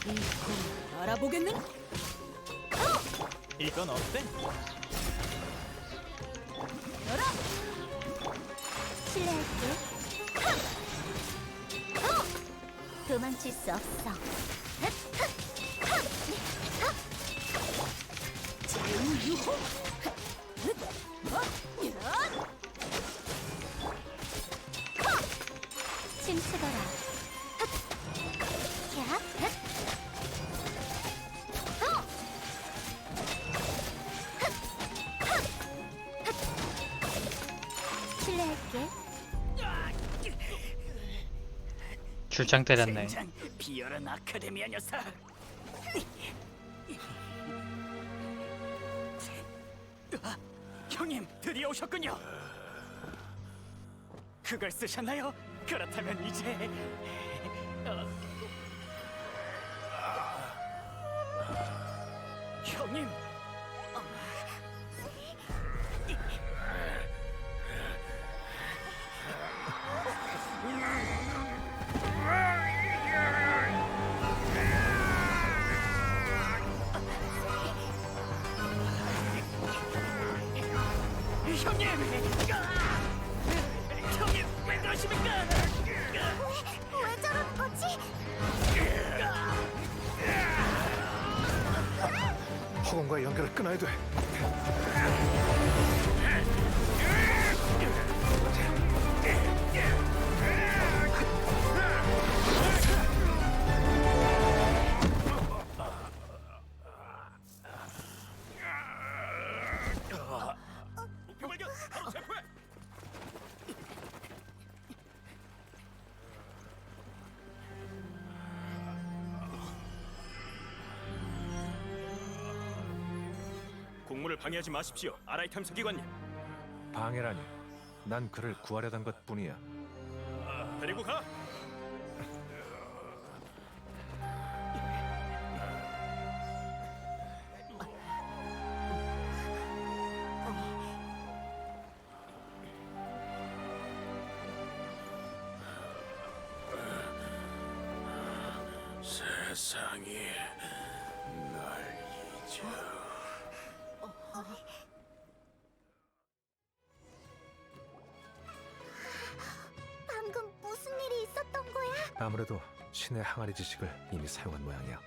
이 검을 알아보겠느냐? 이건 어때? 실례할게. 도망칠 수 없어. 제6호. 침체거라. 야. 실례할게. 출장 때렸네. 젠장, 비열한 아카데미아 녀석. 형님, 드디어 오셨군요. 그걸 쓰셨나요? 그렇다면 이제 형님. 형님! 형님 왜 그러십니까? 왜 저러는 거지? 허공과의 연결을 끊어야 돼. 공무를 방해하지 마십시오, 아라이 탐색기관님. 방해라니. 난 그를 구하려던 것뿐이야. 데리고 가. 세상이 날 잊어. 방금 무슨 일이 있었던 거야? 아무래도 신의 항아리 지식을 이미 사용한 모양이야.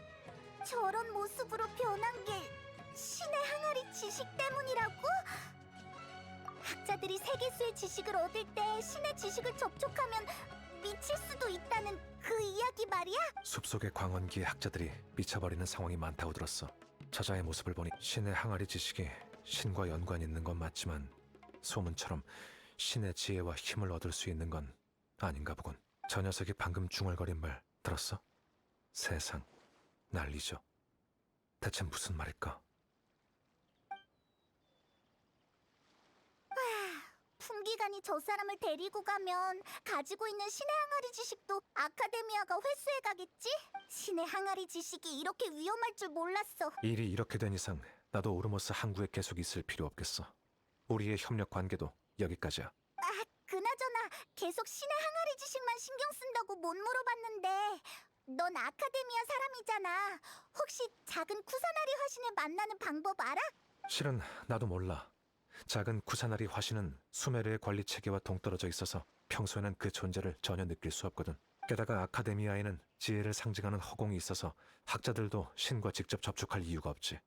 저런 모습으로 변한 게 신의 항아리 지식 때문이라고? 학자들이 세계수의 지식을 얻을 때 신의 지식을 접촉하면 미칠 수도 있다는 그 이야기 말이야? 숲속의 광원기의 학자들이 미쳐버리는 상황이 많다고 들었어. 저자의 모습을 보니 신의 항아리 지식이 신과 연관이 있는 건 맞지만 소문처럼 신의 지혜와 힘을 얻을 수 있는 건 아닌가 보군. 저 녀석이 방금 중얼거린 말 들었어? 세상, 날 잊어. 대체 무슨 말일까? 풍기관이 저 사람을 데리고 가면 가지고 있는 신의 항아리 지식도 아카데미아가 회수해 가겠지? 신의 항아리 지식이 이렇게 위험할 줄 몰랐어. 일이 이렇게 된 이상 나도 오르모스 항구에 계속 있을 필요 없겠어. 우리의 협력 관계도 여기까지야. 그나저나 계속 신의 항아리 지식만 신경 쓴다고 못 물어봤는데 넌 아카데미아 사람이잖아. 혹시 작은 쿠사나리 화신을 만나는 방법 알아? 실은 나도 몰라. 작은 쿠사나리 화신은 수메르의 관리 체계와 동떨어져 있어서 평소에는 그 존재를 전혀 느낄 수 없거든. 게다가 아카데미아에는 지혜를 상징하는 허공이 있어서 학자들도 신과 직접 접촉할 이유가 없지.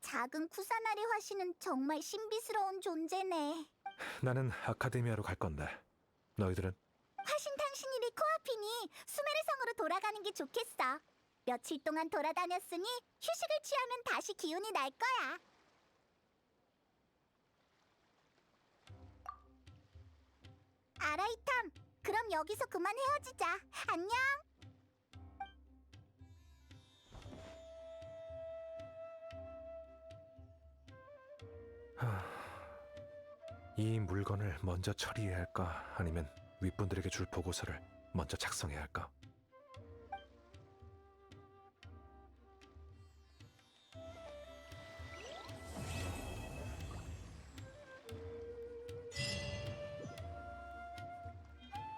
작은 쿠사나리 화신은 정말 신비스러운 존재네. 나는 아카데미아로 갈 건데 너희들은? 화신 탕신일이 코아핀이 수메르성으로 돌아가는 게 좋겠어. 며칠 동안 돌아다녔으니 휴식을 취하면 다시 기운이 날 거야. 아라이탐, 그럼 여기서 그만 헤어지자. 안녕. 이 물건을 먼저 처리해야 할까? 아니면 윗분들에게 줄 보고서를 먼저 작성해야 할까?